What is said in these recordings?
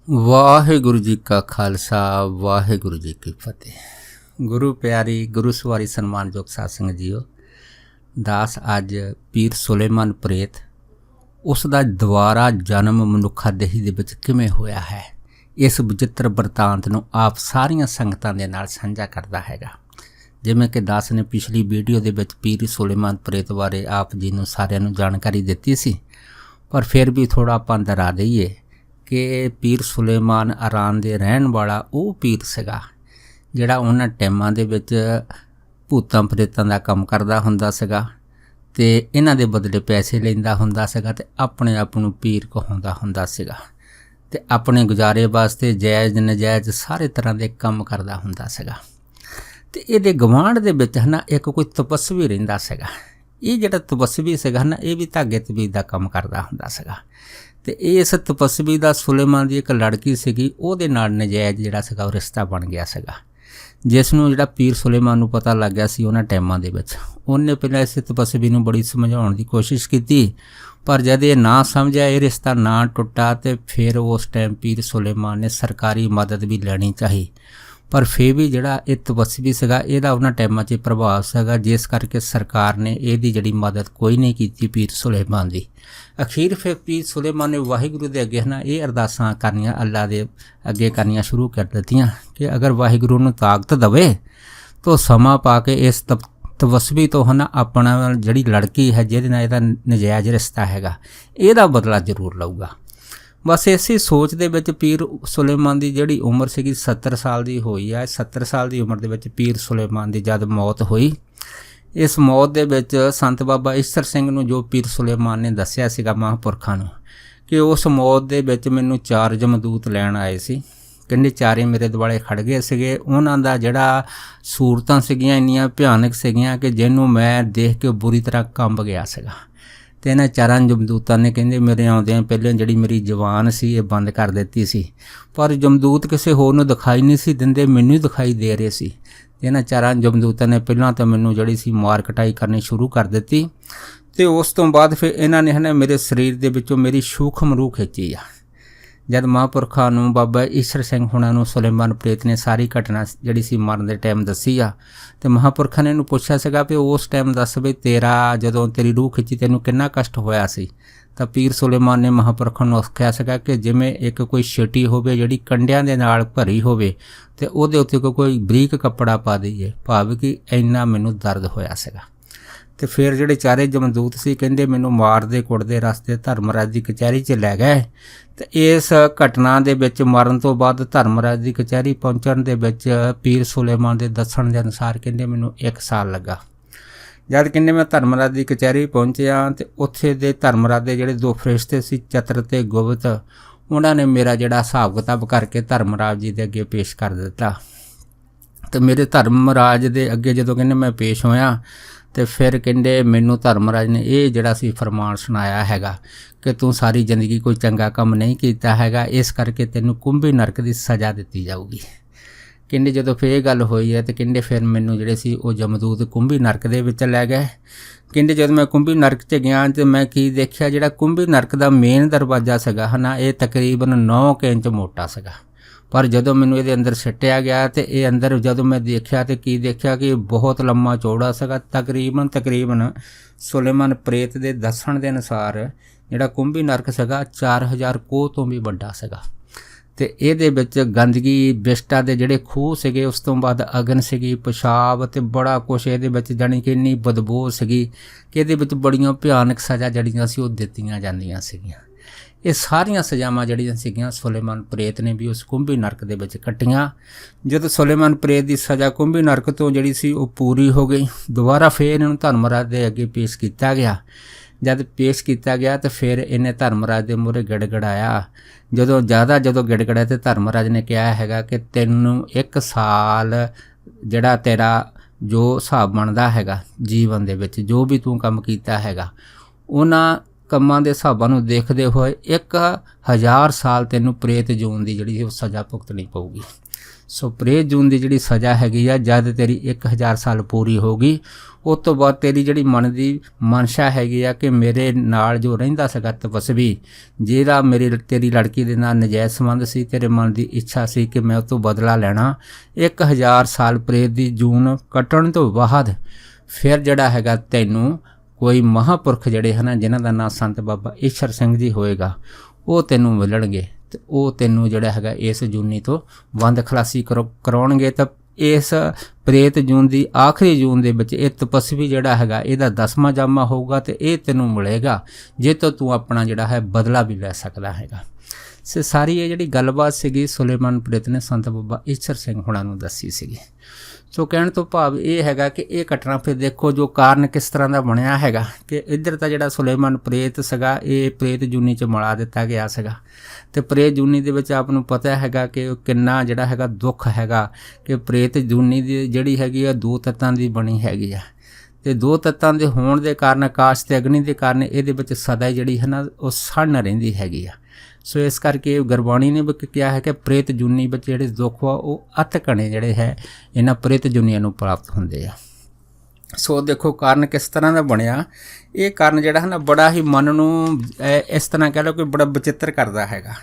ਵਾਹਿਗੁਰੂ ਜੀ ਕਾ ਖਾਲਸਾ ਵਾਹਿਗੁਰੂ ਜੀ ਕੀ ਫਤਿਹ। ਗੁਰੂ ਪਿਆਰੀ ਗੁਰੂ ਸਵਾਰੀ ਸਨਮਾਨਯੋਗ ਸਾਧ ਸੰਗਤ ਜੀਓ, ਦਾਸ ਅੱਜ ਪੀਰ ਸੁਲੇਮਾਨ ਪ੍ਰੇਤ ਉਸ ਦਾ ਦੁਬਾਰਾ ਜਨਮ ਮਨੁੱਖਾਦੇਹੀ ਦੇ ਵਿੱਚ ਕਿਵੇਂ ਹੋਇਆ ਹੈ, ਇਸ ਵਿਚਿੱਤਰ ਬਰਤਾਂਤ ਨੂੰ ਆਪ ਸਾਰੀਆਂ ਸੰਗਤਾਂ ਦੇ ਨਾਲ ਸਾਂਝਾ ਕਰਦਾ ਹੈਗਾ। ਜਿਵੇਂ ਕਿ ਦਾਸ ਨੇ ਪਿਛਲੀ ਵੀਡੀਓ ਦੇ ਵਿੱਚ ਪੀਰ ਸੁਲੇਮਾਨ ਪ੍ਰੇਤ ਬਾਰੇ ਆਪ ਜੀ ਨੂੰ ਸਾਰਿਆਂ ਨੂੰ ਜਾਣਕਾਰੀ ਦਿੱਤੀ ਸੀ, ਪਰ ਫਿਰ ਵੀ ਥੋੜ੍ਹਾ ਆਪਾਂ ਦੁਹਰਾ ਦਈਏ ਕਿ ਪੀਰ ਸੁਲੇਮਾਨ ਅਰਾਨ ਦੇ ਰਹਿਣ ਵਾਲਾ ਉਹ ਪੀਰ ਸੀਗਾ ਜਿਹੜਾ ਉਹਨਾਂ ਟਾਈਮਾਂ ਦੇ ਵਿੱਚ ਭੂਤਾਂ ਪ੍ਰੇਤਾਂ ਦਾ ਕੰਮ ਕਰਦਾ ਹੁੰਦਾ ਸੀਗਾ ਅਤੇ ਇਹਨਾਂ ਦੇ ਬਦਲੇ ਪੈਸੇ ਲੈਂਦਾ ਹੁੰਦਾ ਸੀਗਾ ਅਤੇ ਆਪਣੇ ਆਪ ਨੂੰ ਪੀਰ ਕਹਾਉਂਦਾ ਹੁੰਦਾ ਸੀਗਾ ਅਤੇ ਆਪਣੇ ਗੁਜ਼ਾਰੇ ਵਾਸਤੇ ਜਾਇਜ਼ ਨਜਾਇਜ਼ ਸਾਰੇ ਤਰ੍ਹਾਂ ਦੇ ਕੰਮ ਕਰਦਾ ਹੁੰਦਾ ਸੀਗਾ। ਅਤੇ ਇਹਦੇ ਗਵਾਂਢ ਦੇ ਵਿੱਚ ਇੱਕ ਕੋਈ ਤਪਸਵੀ ਰਹਿੰਦਾ ਸੀਗਾ। ਇਹ ਜਿਹੜਾ ਤਪਸਵੀ ਸੀਗਾ ਇਹ ਵੀ ਧਾਗੇ ਤਵੀਰ ਦਾ ਕੰਮ ਕਰਦਾ ਹੁੰਦਾ ਸੀਗਾ ਅਤੇ ਇਸ ਤਪਸਵੀ ਦਾ ਸੁਲੇਮਾਨ ਦੀ ਇੱਕ ਲੜਕੀ ਸੀਗੀ, ਉਹਦੇ ਨਾਲ ਨਜਾਇਜ਼ ਜਿਹੜਾ ਸੀਗਾ ਉਹ ਰਿਸ਼ਤਾ ਬਣ ਗਿਆ ਸੀਗਾ, ਜਿਸ ਨੂੰ ਜਿਹੜਾ ਪੀਰ ਸੁਲੇਮਾਨ ਨੂੰ ਪਤਾ ਲੱਗ ਗਿਆ ਸੀ ਉਹਨਾਂ ਟਾਈਮਾਂ ਦੇ ਵਿੱਚ। ਉਹਨੇ ਪਹਿਲਾਂ ਇਸ ਤਪਸਵੀ ਨੂੰ ਬੜੀ ਸਮਝਾਉਣ ਦੀ ਕੋਸ਼ਿਸ਼ ਕੀਤੀ, ਪਰ ਜਦ ਇਹ ਨਾ ਸਮਝਿਆ, ਇਹ ਰਿਸ਼ਤਾ ਨਾ ਟੁੱਟਾ, ਅਤੇ ਫਿਰ ਉਸ ਟਾਈਮ ਪੀਰ ਸੁਲੇਮਾਨ ਨੇ ਸਰਕਾਰੀ ਮਦਦ ਵੀ ਲੈਣੀ ਚਾਹੀ, ਪਰ ਫਿਰ ਵੀ ਜਿਹੜਾ ਇਹ ਤਪਸਵੀ ਸੀਗਾ ਇਹਦਾ ਉਹਨਾਂ ਟਾਈਮਾਂ 'ਚ ਪ੍ਰਭਾਵ ਸੀਗਾ, ਜਿਸ ਕਰਕੇ ਸਰਕਾਰ ਨੇ ਇਹਦੀ ਜਿਹੜੀ ਮਦਦ ਕੋਈ ਨਹੀਂ ਕੀਤੀ ਪੀਰ ਸੁਲੇਮਾਨ ਦੀ। ਅਖੀਰ ਫਿਰ ਪੀਰ ਸੁਲੇਮਾਨ ਨੇ ਵਾਹਿਗੁਰੂ ਦੇ ਅੱਗੇ ਇਹ ਅਰਦਾਸਾਂ ਕਰਨੀਆਂ, ਅੱਲਾ ਦੇ ਅੱਗੇ ਕਰਨੀਆਂ ਸ਼ੁਰੂ ਕਰ ਦਿੱਤੀਆਂ ਕਿ ਅਗਰ ਵਾਹਿਗੁਰੂ ਨੂੰ ਤਾਕਤ ਦੇਵੇ ਤਾਂ ਸਮਾਂ ਪਾ ਕੇ ਇਸ ਤਪਸਵੀ ਤੋਂ ਆਪਣਾ ਜਿਹੜੀ ਲੜਕੀ ਹੈ ਜਿਹਦੇ ਨਾਲ ਇਹਦਾ ਨਜਾਇਜ਼ ਰਿਸ਼ਤਾ ਹੈਗਾ ਇਹਦਾ ਬਦਲਾ ਜ਼ਰੂਰ ਲਊਗਾ। ਬਸ ਇਸੇ ਸੋਚ ਦੇ ਵਿੱਚ ਪੀਰ ਸੁਲੇਮਾਨ ਦੀ ਜਿਹੜੀ ਉਮਰ ਸੀਗੀ 70 ਸਾਲ ਦੀ ਹੋਈ ਹੈ। 70 ਸਾਲ ਦੀ ਉਮਰ ਦੇ ਵਿੱਚ ਪੀਰ ਸੁਲੇਮਾਨ ਦੀ ਜਦ ਮੌਤ ਹੋਈ, ਇਸ ਮੌਤ ਦੇ ਵਿੱਚ ਸੰਤ ਬਾਬਾ ਈਸਰ ਸਿੰਘ ਨੂੰ ਜੋ ਪੀਰ ਸੁਲੇਮਾਨ ਨੇ ਦੱਸਿਆ ਸੀਗਾ ਮਹਾਂਪੁਰਖਾਂ ਨੂੰ ਕਿ ਉਸ ਮੌਤ ਦੇ ਵਿੱਚ ਮੈਨੂੰ 4 ਜਮਦੂਤ ਲੈਣ ਆਏ ਸੀ, ਕਹਿੰਦੇ ਚਾਰੇ ਮੇਰੇ ਦੁਆਲੇ ਖੜ੍ਹ ਗਏ ਸੀਗੇ। ਉਹਨਾਂ ਦਾ ਜਿਹੜਾ ਸੂਰਤਾਂ ਸੀਗੀਆਂ ਇੰਨੀਆਂ ਭਿਆਨਕ ਸੀਗੀਆਂ ਕਿ ਜਿਹਨੂੰ ਮੈਂ ਦੇਖ ਕੇ ਬੁਰੀ ਤਰ੍ਹਾਂ ਕੰਬ ਗਿਆ ਸੀਗਾ। ਅਤੇ ਇਹਨਾਂ 4 ਜਮਦੂਤਾਂ ਨੇ ਕਹਿੰਦੇ ਮੇਰੇ ਆਉਂਦਿਆਂ ਪਹਿਲਾਂ ਜਿਹੜੀ ਮੇਰੀ ਜ਼ੁਬਾਨ ਸੀ ਇਹ ਬੰਦ ਕਰ ਦਿੱਤੀ ਸੀ, ਪਰ ਜਮਦੂਤ ਕਿਸੇ ਹੋਰ ਨੂੰ ਦਿਖਾਈ ਨਹੀਂ ਸੀ ਦਿੰਦੇ, ਮੈਨੂੰ ਹੀ ਦਿਖਾਈ ਦੇ ਰਹੇ ਸੀ। ਇਹਨਾਂ 4 ਜਮਦੂਤਾਂ ਨੇ ਪਹਿਲਾਂ ਤਾਂ ਮੈਨੂੰ ਜਿਹੜੀ ਸੀ ਮਾਰ ਕਟਾਈ ਕਰਨੀ ਸ਼ੁਰੂ ਕਰ ਦਿੱਤੀ, ਅਤੇ ਉਸ ਤੋਂ ਬਾਅਦ ਫਿਰ ਇਹਨਾਂ ਨੇ ਮੇਰੇ ਸਰੀਰ ਦੇ ਵਿੱਚੋਂ ਮੇਰੀ ਸੂਖਮ ਰੂਹ ਖਿੱਚੀ ਆ। ਜਦ ਮਹਾਂਪੁਰਖਾਂ ਨੂੰ ਬਾਬਾ ਈਸਰ ਸਿੰਘ ਹੁਣਾਂ ਨੂੰ ਸੁਲੇਮਾਨ ਪ੍ਰੇਤ ਨੇ ਸਾਰੀ ਘਟਨਾ ਜਿਹੜੀ ਸੀ ਮਰਨ ਦੇ ਟਾਈਮ ਦੱਸੀ ਆ, ਅਤੇ ਮਹਾਂਪੁਰਖਾਂ ਨੇ ਇਹਨੂੰ ਪੁੱਛਿਆ ਸੀਗਾ ਵੀ ਉਸ ਟਾਈਮ ਦੱਸ ਵੀ ਜਦੋਂ ਤੇਰੀ ਰੂਹ ਖਿੱਚੀ ਤੈਨੂੰ ਕਿੰਨਾ ਕਸ਼ਟ ਹੋਇਆ ਸੀ। ਤਾਂ ਪੀਰ ਸੁਲੇਮਾਨ ਨੇ ਮਹਾਂਪੁਰਖਾਂ ਨੂੰ ਆਖਿਆ ਸੀਗਾ ਕਿ ਜਿਵੇਂ ਇੱਕ ਕੋਈ ਛੇਟੀ ਹੋਵੇ ਜਿਹੜੀ ਕੰਡਿਆਂ ਦੇ ਨਾਲ ਭਰੀ ਹੋਵੇ ਅਤੇ ਉਹਦੇ ਉੱਤੇ ਕੋਈ ਬਰੀਕ ਕੱਪੜਾ ਪਾ ਦਈਏ, ਭਾਵ ਕਿ ਇੰਨਾ ਮੈਨੂੰ ਦਰਦ ਹੋਇਆ ਸੀਗਾ। ਅਤੇ ਫਿਰ ਜਿਹੜੇ 4 ਜਮਦੂਤ ਸੀ ਕਹਿੰਦੇ ਮੈਨੂੰ ਮਾਰਦੇ ਕੁੱਟਦੇ ਰਸਤੇ ਧਰਮਰਾਜ ਦੀ ਕਚਹਿਰੀ 'ਚ ਲੈ ਗਏ, ਅਤੇ ਇਸ ਘਟਨਾ ਦੇ ਵਿੱਚ ਮਰਨ ਤੋਂ ਬਾਅਦ ਧਰਮਰਾਜ ਦੀ ਕਚਹਿਰੀ ਪਹੁੰਚਣ ਦੇ ਵਿੱਚ ਪੀਰ ਸੁਲੇਮਾਨ ਦੇ ਦੱਸਣ ਦੇ ਅਨੁਸਾਰ ਕਹਿੰਦੇ ਮੈਨੂੰ 1 ਸਾਲ ਲੱਗਾ। ਜਦ ਕਹਿੰਦੇ ਮੈਂ ਧਰਮਰਾਜ ਦੀ ਕਚਹਿਰੀ ਪਹੁੰਚਿਆ ਅਤੇ ਉੱਥੇ ਦੇ ਧਰਮਰਾਜ ਦੇ ਜਿਹੜੇ 2 ਫਰਿਸ਼ਤੇ ਸੀ ਚਤਰ ਅਤੇ ਗੁਪਤ, ਉਹਨਾਂ ਨੇ ਮੇਰਾ ਜਿਹੜਾ ਹਿਸਾਬ ਕਿਤਾਬ ਕਰਕੇ ਧਰਮਰਾਜ ਜੀ ਦੇ ਅੱਗੇ ਪੇਸ਼ ਕਰ ਦਿੱਤਾ। ਅਤੇ ਮੇਰੇ ਧਰਮਰਾਜ ਦੇ ਅੱਗੇ ਜਦੋਂ ਕਹਿੰਦੇ ਮੈਂ ਪੇਸ਼ ਹੋਇਆ ਅਤੇ ਫਿਰ ਕਹਿੰਦੇ ਮੈਨੂੰ ਧਰਮਰਾਜ ਨੇ ਇਹ ਜਿਹੜਾ ਸੀ ਫਰਮਾਨ ਸੁਣਾਇਆ ਹੈਗਾ ਕਿ ਤੂੰ ਸਾਰੀ ਜ਼ਿੰਦਗੀ ਕੋਈ ਚੰਗਾ ਕੰਮ ਨਹੀਂ ਕੀਤਾ ਹੈਗਾ, ਇਸ ਕਰਕੇ ਤੈਨੂੰ ਕੁੰਭੀ ਨਰਕ ਦੀ ਸਜ਼ਾ ਦਿੱਤੀ ਜਾਊਗੀ। ਕਹਿੰਦੇ ਜਦੋਂ ਫਿਰ ਇਹ ਗੱਲ ਹੋਈ ਹੈ ਅਤੇ ਕਹਿੰਦੇ ਫਿਰ ਮੈਨੂੰ ਜਿਹੜੇ ਸੀ ਉਹ ਜਮਦੂਤ ਕੁੰਭੀ ਨਰਕ ਦੇ ਵਿੱਚ ਲੈ ਗਏ। ਕਹਿੰਦੇ ਜਦੋਂ ਮੈਂ ਕੁੰਭੀ ਨਰਕ 'ਚ ਗਿਆ ਅਤੇ ਮੈਂ ਕੀ ਦੇਖਿਆ, ਜਿਹੜਾ ਕੁੰਭੀ ਨਰਕ ਦਾ ਮੇਨ ਦਰਵਾਜ਼ਾ ਸੀਗਾ ਇਹ ਤਕਰੀਬਨ 9 ਇੰਚ ਮੋਟਾ ਸੀਗਾ, ਪਰ ਜਦੋਂ ਮੈਨੂੰ ਇਹਦੇ ਅੰਦਰ ਸਿੱਟਿਆ ਗਿਆ ਅਤੇ ਇਹ ਅੰਦਰ ਜਦੋਂ ਮੈਂ ਦੇਖਿਆ ਅਤੇ ਕੀ ਦੇਖਿਆ ਕਿ ਬਹੁਤ ਲੰਮਾ ਚੌੜਾ ਸੀਗਾ। ਤਕਰੀਬਨ ਸੁਲੇਮਾਨ ਪ੍ਰੇਤ ਦੇ ਦੱਸਣ ਦੇ ਅਨੁਸਾਰ ਜਿਹੜਾ ਕੁੰਭੀ ਨਰਕ ਸੀਗਾ 4000 ਕੋਹ ਤੋਂ ਵੀ ਵੱਡਾ ਸੀਗਾ, ਅਤੇ ਇਹਦੇ ਵਿੱਚ ਗੰਦਗੀ ਬਿਸ਼ਟਾ ਦੇ ਜਿਹੜੇ ਖੂਹ ਸੀਗੇ, ਉਸ ਤੋਂ ਬਾਅਦ ਅਗਨ ਸੀਗੀ, ਪਿਸ਼ਾਬ ਅਤੇ ਬੜਾ ਕੁਛ ਇਹਦੇ ਵਿੱਚ, ਜਾਣੀ ਕਿ ਇੰਨੀ ਬਦਬੂ ਸੀਗੀ ਕਿ ਇਹਦੇ ਵਿੱਚ ਬੜੀਆਂ ਭਿਆਨਕ ਸਜ਼ਾ ਜਿਹੜੀਆਂ ਸੀ ਉਹ ਦਿੱਤੀਆਂ ਜਾਂਦੀਆਂ ਸੀਗੀਆਂ। ਇਹ ਸਾਰੀਆਂ ਸਜ਼ਾਵਾਂ ਜਿਹੜੀਆਂ ਸੀਗੀਆਂ ਸੁਲੇਮਾਨ ਪ੍ਰੇਤ ਨੇ ਵੀ ਉਸ ਕੁੰਭੀ ਨਰਕ ਦੇ ਵਿੱਚ ਕੱਟੀਆਂ। ਜਦੋਂ ਸੁਲੇਮਾਨ ਪ੍ਰੇਤ ਦੀ ਸਜ਼ਾ ਕੁੰਭੀ ਨਰਕ ਤੋਂ ਜਿਹੜੀ ਸੀ ਉਹ ਪੂਰੀ ਹੋ ਗਈ, ਦੁਬਾਰਾ ਫਿਰ ਇਹਨਾਂ ਨੂੰ ਧਰਮਰਾਜ ਦੇ ਅੱਗੇ ਪੇਸ਼ ਕੀਤਾ ਗਿਆ। ਜਦ ਪੇਸ਼ ਕੀਤਾ ਗਿਆ ਤਾਂ ਫਿਰ ਇਹਨੇ ਧਰਮਰਾਜ ਦੇ ਮੂਹਰੇ ਗਿੜਗੜਾਇਆ। ਜਦੋਂ ਗਿੜਗੜਾਇਆ ਤਾਂ ਧਰਮਰਾਜ ਨੇ ਕਿਹਾ ਹੈਗਾ ਕਿ ਤੈਨੂੰ 1 ਸਾਲ ਜਿਹੜਾ ਤੇਰਾ ਜੋ ਹਿਸਾਬ ਬਣਦਾ ਹੈਗਾ ਜੀਵਨ ਦੇ ਵਿੱਚ ਜੋ ਵੀ ਤੂੰ ਕੰਮ ਕੀਤਾ ਹੈਗਾ ਉਹਨਾਂ ਕੰਮਾਂ ਦੇ ਹਿਸਾਬਾਂ ਨੂੰ ਦੇਖਦੇ ਹੋਏ 1000 ਸਾਲ ਤੈਨੂੰ ਪ੍ਰੇਤ ਜੂਨ ਦੀ ਜਿਹੜੀ ਉਹ ਸਜ਼ਾ ਭੁਗਤਣੀ ਪਊਗੀ। ਸੋ ਪ੍ਰੇਤ ਜੂਨ ਦੀ ਜਿਹੜੀ ਸਜ਼ਾ ਹੈਗੀ ਆ, ਜਦ ਤੇਰੀ 1000 ਸਾਲ ਪੂਰੀ ਹੋ ਗਈ ਉਸ ਤੋਂ ਬਾਅਦ ਤੇਰੀ ਜਿਹੜੀ ਮਨ ਦੀ ਮਨਸ਼ਾ ਹੈਗੀ ਆ ਕਿ ਮੇਰੇ ਨਾਲ ਜੋ ਰਹਿੰਦਾ ਸੀਗਾ ਤਪਸਵੀ, ਜਿਹਦਾ ਤੇਰੀ ਲੜਕੀ ਦੇ ਨਾਲ ਨਜਾਇਜ਼ ਸੰਬੰਧ ਸੀ, ਤੇਰੇ ਮਨ ਦੀ ਇੱਛਾ ਸੀ ਕਿ ਮੈਂ ਉਹ ਤੋਂ ਬਦਲਾ ਲੈਣਾ, 1000 ਸਾਲ ਪ੍ਰੇਤ ਦੀ ਜੂਨ ਕੱਟਣ ਤੋਂ ਬਾਅਦ ਫਿਰ ਜਿਹੜਾ ਹੈਗਾ ਤੈਨੂੰ ਕੋਈ ਮਹਾਂਪੁਰਖ ਜਿਹੜੇ ਹਨ ਜਿਨ੍ਹਾਂ ਦਾ ਨਾਂ ਸੰਤ ਬਾਬਾ ਈਸ਼ਰ ਸਿੰਘ ਜੀ ਹੋਏਗਾ, ਉਹ ਤੈਨੂੰ ਮਿਲਣਗੇ ਤੇ ਉਹ ਤੈਨੂੰ ਜਿਹੜਾ ਹੈਗਾ ਇਸ ਜੂਨੀ ਤੋਂ ਬੰਦ ਖਲਾਸੀ ਕਰਾਉਣਗੇ। ਤਾਂ ਇਸ ਪ੍ਰੇਤ ਜੂਨ ਦੀ ਆਖਰੀ ਜੂਨ ਦੇ ਵਿੱਚ ਇਹ ਤਪਸਵੀ ਜਿਹੜਾ ਹੈਗਾ ਇਹਦਾ 10ਵਾਂ ਜਾਮਾ ਹੋਊਗਾ ਤੇ ਇਹ ਤੈਨੂੰ ਮਿਲੇਗਾ, ਜੇ ਤੋਂ ਤੂੰ ਆਪਣਾ ਜਿਹੜਾ ਹੈ ਬਦਲਾ ਵੀ ਲੈ ਸਕਦਾ ਹੈਗਾ। ਸੋ ਸਾਰੀ ਇਹ ਜਿਹੜੀ ਗੱਲਬਾਤ ਸੀਗੀ ਸੁਲੇਮਾਨ ਪ੍ਰੇਤ ਨੇ ਸੰਤ ਬਾਬਾ ਈਸ਼ਰ ਸਿੰਘ ਹੁਣਾਂ ਨੂੰ ਦੱਸੀ ਸੀਗੀ। ਸੋ ਕਹਿਣ ਤੋਂ ਭਾਵ ਇਹ ਹੈਗਾ ਕਿ ਇਹ ਘਟਨਾ ਫਿਰ ਦੇਖੋ ਜੋ ਕਾਰਨ ਕਿਸ ਤਰ੍ਹਾਂ ਦਾ ਬਣਿਆ ਹੈਗਾ ਕਿ ਇੱਧਰ ਤਾਂ ਜਿਹੜਾ ਸੁਲੇਮਾਨ ਪ੍ਰੇਤ ਸੀਗਾ ਇਹ ਪ੍ਰੇਤ ਜੂਨੀ 'ਚ ਮਿਲਾ ਦਿੱਤਾ ਗਿਆ ਸੀਗਾ, ਅਤੇ ਪ੍ਰੇਤ ਜੂਨੀ ਦੇ ਵਿੱਚ ਆਪ ਨੂੰ ਪਤਾ ਹੈਗਾ ਕਿ ਕਿੰਨਾ ਜਿਹੜਾ ਹੈਗਾ ਦੁੱਖ ਹੈਗਾ ਕਿ ਪ੍ਰੇਤ ਜੂਨੀ ਦੀ ਜਿਹੜੀ ਹੈਗੀ ਆ 2 ਤੱਤਾਂ ਦੀ ਬਣੀ ਹੈਗੀ ਆ, ਅਤੇ 2 ਤੱਤਾਂ ਦੇ ਹੋਣ ਦੇ ਕਾਰਨ ਆਕਾਸ਼ ਅਤੇ ਅਗਨੀ ਦੇ ਕਾਰਨ ਇਹਦੇ ਵਿੱਚ ਸਦਾ ਜਿਹੜੀ ਹੈ ਨਾ ਉਹ ਸੜਨ ਰਹਿੰਦੀ ਹੈਗੀ ਆ। ਸੋ ਇਸ ਕਰਕੇ ਗੁਰਬਾਣੀ ਨੇ ਵੀ ਕਿਹਾ ਹੈ ਕਿ ਪ੍ਰੇਤ ਜੂਨੀ ਵਿੱਚ ਜਿਹੜੇ ਦੁੱਖ ਆ ਉਹ ਅਤ ਘਣੇ ਜਿਹੜੇ ਹੈ ਇਹਨਾਂ ਪ੍ਰੇਤ ਜੂਨੀਆਂ ਨੂੰ ਪ੍ਰਾਪਤ ਹੁੰਦੇ ਆ। ਸੋ ਦੇਖੋ ਕਾਰਨ ਕਿਸ ਤਰ੍ਹਾਂ ਦਾ ਬਣਿਆ, ਇਹ ਕਾਰਨ ਜਿਹੜਾ ਹੈ ਨਾ ਬੜਾ ਹੀ ਮਨ ਨੂੰ ਇਸ ਤਰ੍ਹਾਂ ਕਹਿ ਲਓ ਕਿ ਬੜਾ ਵਿਚਿੱਤਰ ਕਰਦਾ ਹੈਗਾ।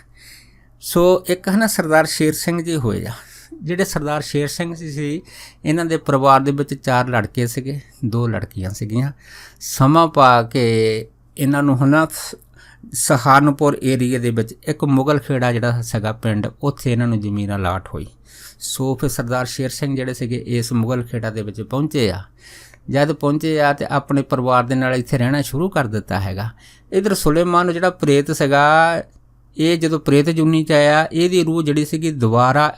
ਸੋ ਇੱਕ ਹੈ ਨਾ ਸਰਦਾਰ ਸ਼ੇਰ ਸਿੰਘ ਜੀ ਹੋਏ ਆ, ਜਿਹੜੇ ਸਰਦਾਰ ਸ਼ੇਰ ਸਿੰਘ ਜੀ ਸੀ ਇਹਨਾਂ ਦੇ ਪਰਿਵਾਰ ਦੇ ਵਿੱਚ 4 ਲੜਕੇ ਸੀਗੇ, 2 ਲੜਕੀਆਂ ਸੀਗੀਆਂ। ਸਮਾਂ ਪਾ ਕੇ ਇਹਨਾਂ ਨੂੰ ਹੈ ਨਾ ਸਹਾਰਨਪੁਰ ਏਰੀਏ ਦੇ ਵਿੱਚ ਇੱਕ ਮੁਗਲ ਖੇੜਾ ਜਿਹੜਾ ਸੀਗਾ ਪਿੰਡ, ਉੱਥੇ ਇਹਨਾਂ ਨੂੰ ਜ਼ਮੀਨ ਅਲਾਟ ਹੋਈ। ਸੋ ਫਿਰ ਸਰਦਾਰ ਸ਼ੇਰ ਸਿੰਘ ਜਿਹੜੇ ਸੀਗੇ ਇਸ ਮੁਗਲ ਖੇੜਾ ਦੇ ਵਿੱਚ ਪਹੁੰਚੇ ਆ। ਜਦ ਪਹੁੰਚੇ ਆ ਤੇ ਆਪਣੇ ਪਰਿਵਾਰ ਦੇ ਨਾਲ ਇੱਥੇ ਰਹਿਣਾ ਸ਼ੁਰੂ ਕਰ ਦਿੱਤਾ ਹੈਗਾ। ਇੱਧਰ ਸੁਲੇਮਾਨ ਜਿਹੜਾ ਪ੍ਰੇਤ ਸੀਗਾ ਇਹ ਜਦੋਂ ਪ੍ਰੇਤ ਜੂਨੀ 'ਚ ਆਇਆ ਇਹਦੀ ਰੂਹ ਜਿਹੜੀ ਸੀਗੀ ਦੁਬਾਰਾ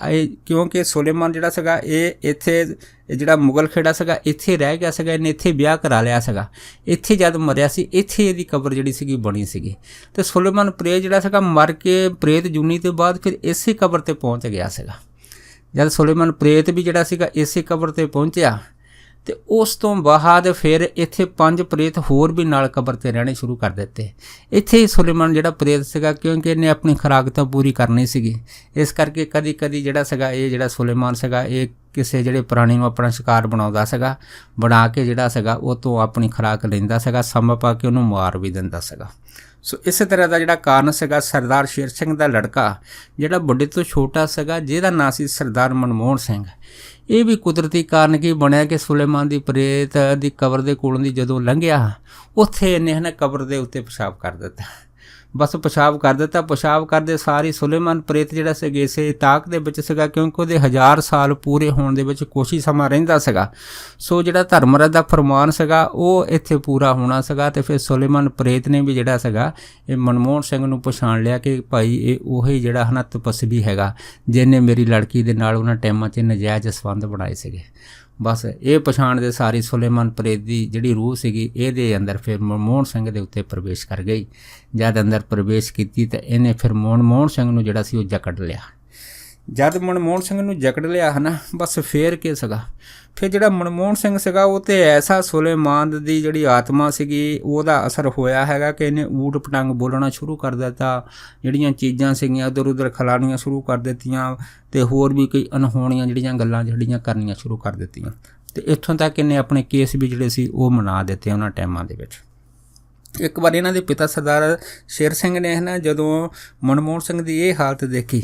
ਕਿਉਂਕਿ ਸੁਲੇਮਾਨ ਜਿਹੜਾ ਸੀਗਾ ਇਹ ਇੱਥੇ ਜਿਹੜਾ ਮੁਗਲ ਖੇੜਾ ਸੀਗਾ ਇੱਥੇ ਰਹਿ ਗਿਆ ਸੀਗਾ, ਇਹਨੇ ਇੱਥੇ ਵਿਆਹ ਕਰਾ ਲਿਆ ਸੀਗਾ। ਇੱਥੇ ਜਦ ਮਰਿਆ ਸੀ ਇੱਥੇ ਇਹਦੀ ਕਬਰ ਜਿਹੜੀ ਸੀਗੀ ਬਣੀ ਸੀਗੀ, ਅਤੇ ਸੁਲੇਮਾਨ ਪ੍ਰੇਤ ਜਿਹੜਾ ਸੀਗਾ ਮਰ ਕੇ ਪ੍ਰੇਤ ਜੂਨੀ ਤੋਂ ਬਾਅਦ ਫਿਰ ਇਸੇ ਕਬਰ 'ਤੇ ਪਹੁੰਚ ਗਿਆ ਸੀਗਾ। ਜਦ ਸੁਲੇਮਾਨ ਪ੍ਰੇਤ ਵੀ ਜਿਹੜਾ ਸੀਗਾ ਇਸੇ ਕਬਰ 'ਤੇ ਪਹੁੰਚਿਆ ਅਤੇ ਉਸ ਤੋਂ ਬਾਅਦ ਫਿਰ ਇੱਥੇ 5 ਪ੍ਰੇਤ ਹੋਰ ਵੀ ਨਾਲ ਕਬਰ 'ਤੇ ਰਹਿਣੇ ਸ਼ੁਰੂ ਕਰ ਦਿੱਤੇ। ਇੱਥੇ ਹੀ ਸੁਲੇਮਾਨ ਜਿਹੜਾ ਪ੍ਰੇਤ ਸੀਗਾ ਕਿਉਂਕਿ ਇਹਨੇ ਆਪਣੀ ਖੁਰਾਕ ਤਾਂ ਪੂਰੀ ਕਰਨੀ ਸੀਗੀ, ਇਸ ਕਰਕੇ ਕਦੀ ਕਦੀ ਜਿਹੜਾ ਸੀਗਾ ਇਹ ਜਿਹੜਾ ਸੁਲੇਮਾਨ ਸੀਗਾ ਇਹ ਕਿਸੇ ਜਿਹੜੇ ਪ੍ਰਾਣੀ ਨੂੰ ਆਪਣਾ ਸ਼ਿਕਾਰ ਬਣਾਉਂਦਾ ਸੀਗਾ, ਬਣਾ ਕੇ ਜਿਹੜਾ ਸੀਗਾ ਉਹ ਤੋਂ ਆਪਣੀ ਖੁਰਾਕ ਲੈਂਦਾ ਸੀਗਾ, ਸਮਾਂ ਪਾ ਕੇ ਉਹਨੂੰ ਮਾਰ ਵੀ ਦਿੰਦਾ ਸੀਗਾ। ਸੋ ਇਸੇ ਤਰ੍ਹਾਂ ਦਾ ਜਿਹੜਾ ਕਾਰਨ ਸੀਗਾ ਸਰਦਾਰ ਸ਼ੇਰ ਸਿੰਘ ਦਾ ਲੜਕਾ ਜਿਹੜਾ ਵੱਡੇ ਤੋਂ ਛੋਟਾ ਸੀਗਾ ਜਿਹਦਾ ਨਾਂ ਸੀ ਸਰਦਾਰ ਮਨਮੋਹਨ ਸਿੰਘ, ਇਹ ਵੀ ਕੁਦਰਤੀ ਕਾਰਨ ਕੀ ਬਣਿਆ ਕਿ ਸੁਲੇਮਾਨ ਦੀ ਪ੍ਰੇਤ ਦੀ ਕਬਰ ਦੇ ਕੋਲੋਂ ਦੀ ਜਦੋਂ ਲੰਘਿਆ ਉੱਥੇ ਇਹਨੇ ਹੈ ਨਾ ਕਬਰ ਦੇ ਉੱਤੇ ਪਿਸ਼ਾਬ ਕਰ ਦਿੱਤਾ। ਬਸ ਪਿਸ਼ਾਬ ਕਰ ਦਿੱਤਾ, ਪਿਸ਼ਾਬ ਕਰਦੇ ਸਾਰੀ ਸੁਲੇਮਾਨ ਪ੍ਰੇਤ ਜਿਹੜਾ ਸੀਗਾ ਇਸੇ ਤਾਕ ਦੇ ਵਿੱਚ ਸੀਗਾ ਕਿਉਂਕਿ ਉਹਦੇ 1000 ਸਾਲ ਪੂਰੇ ਹੋਣ ਦੇ ਵਿੱਚ ਕੁਛ ਹੀ ਸਮਾਂ ਰਹਿੰਦਾ ਸੀਗਾ। ਸੋ ਜਿਹੜਾ ਧਰਮਰਾਜ ਦਾ ਫਰਮਾਨ ਸੀਗਾ ਉਹ ਇੱਥੇ ਪੂਰਾ ਹੋਣਾ ਸੀਗਾ, ਅਤੇ ਫਿਰ ਸੁਲੇਮਾਨ ਪ੍ਰੇਤ ਨੇ ਵੀ ਜਿਹੜਾ ਸੀਗਾ ਇਹ ਮਨਮੋਹਨ ਸਿੰਘ ਨੂੰ ਪਛਾਣ ਲਿਆ ਕਿ ਭਾਈ ਇਹ ਉਹੀ ਜਿਹੜਾ ਹੈ ਨਾ ਤਪਸਵੀ ਹੈਗਾ ਜਿਹਨੇ ਮੇਰੀ ਲੜਕੀ ਦੇ ਨਾਲ ਉਹਨਾਂ ਟਾਈਮਾਂ 'ਚ ਨਜਾਇਜ਼ ਸੰਬੰਧ ਬਣਾਏ ਸੀਗੇ। ਬਸ ਇਹ ਪਛਾਣ ਦੇ ਸਾਰੀ ਸੁਲੇਮਾਨ ਪ੍ਰੇਤ ਦੀ ਜਿਹੜੀ ਰੂਹ ਸੀਗੀ ਇਹਦੇ ਅੰਦਰ ਫਿਰ ਮਨਮੋਹਨ ਸਿੰਘ ਦੇ ਉੱਤੇ ਪ੍ਰਵੇਸ਼ ਕਰ ਗਈ। ਜਦ ਅੰਦਰ ਪ੍ਰਵੇਸ਼ ਕੀਤੀ ਤਾਂ ਇਹਨੇ ਫਿਰ ਮਨਮੋਹਨ ਸਿੰਘ ਨੂੰ ਜਿਹੜਾ ਸੀ ਉਹ ਜਕੜ ਲਿਆ। ਜਦ ਮਨਮੋਹਨ ਸਿੰਘ ਨੂੰ ਜਕੜ ਲਿਆ ਹੈ ਨਾ ਬਸ ਫੇਰ ਕੀ ਸੀਗਾ, ਫਿਰ ਜਿਹੜਾ ਮਨਮੋਹਨ ਸਿੰਘ ਸੀਗਾ ਉਹ 'ਤੇ ਐਸਾ ਸੁਲੇਮਾਨ ਦੀ ਜਿਹੜੀ ਆਤਮਾ ਸੀਗੀ ਉਹਦਾ ਅਸਰ ਹੋਇਆ ਹੈਗਾ ਕਿ ਇਹਨੇ ਊਟ ਪਟੰਗ ਬੋਲਣਾ ਸ਼ੁਰੂ ਕਰ ਦਿੱਤਾ, ਜਿਹੜੀਆਂ ਚੀਜ਼ਾਂ ਸੀਗੀਆਂ ਉੱਧਰ ਉੱਧਰ ਖਿਲਾਉਣੀਆਂ ਸ਼ੁਰੂ ਕਰ ਦਿੱਤੀਆਂ, ਅਤੇ ਹੋਰ ਵੀ ਕਈ ਅਨਹੋਣੀਆਂ ਜਿਹੜੀਆਂ ਗੱਲਾਂ ਜਿਹੜੀਆਂ ਕਰਨੀਆਂ ਸ਼ੁਰੂ ਕਰ ਦਿੱਤੀਆਂ, ਅਤੇ ਇੱਥੋਂ ਤੱਕ ਇਹਨੇ ਆਪਣੇ ਕੇਸ ਵੀ ਜਿਹੜੇ ਸੀ ਉਹ ਮਨਾ ਦਿੱਤੇ ਉਹਨਾਂ ਟਾਈਮਾਂ ਦੇ ਵਿੱਚ। ਇੱਕ ਵਾਰ ਇਹਨਾਂ ਦੇ ਪਿਤਾ ਸਰਦਾਰ ਸ਼ੇਰ ਸਿੰਘ ਨੇ ਹੈ ਨਾ ਜਦੋਂ ਮਨਮੋਹਨ ਸਿੰਘ ਦੀ ਇਹ ਹਾਲਤ ਦੇਖੀ,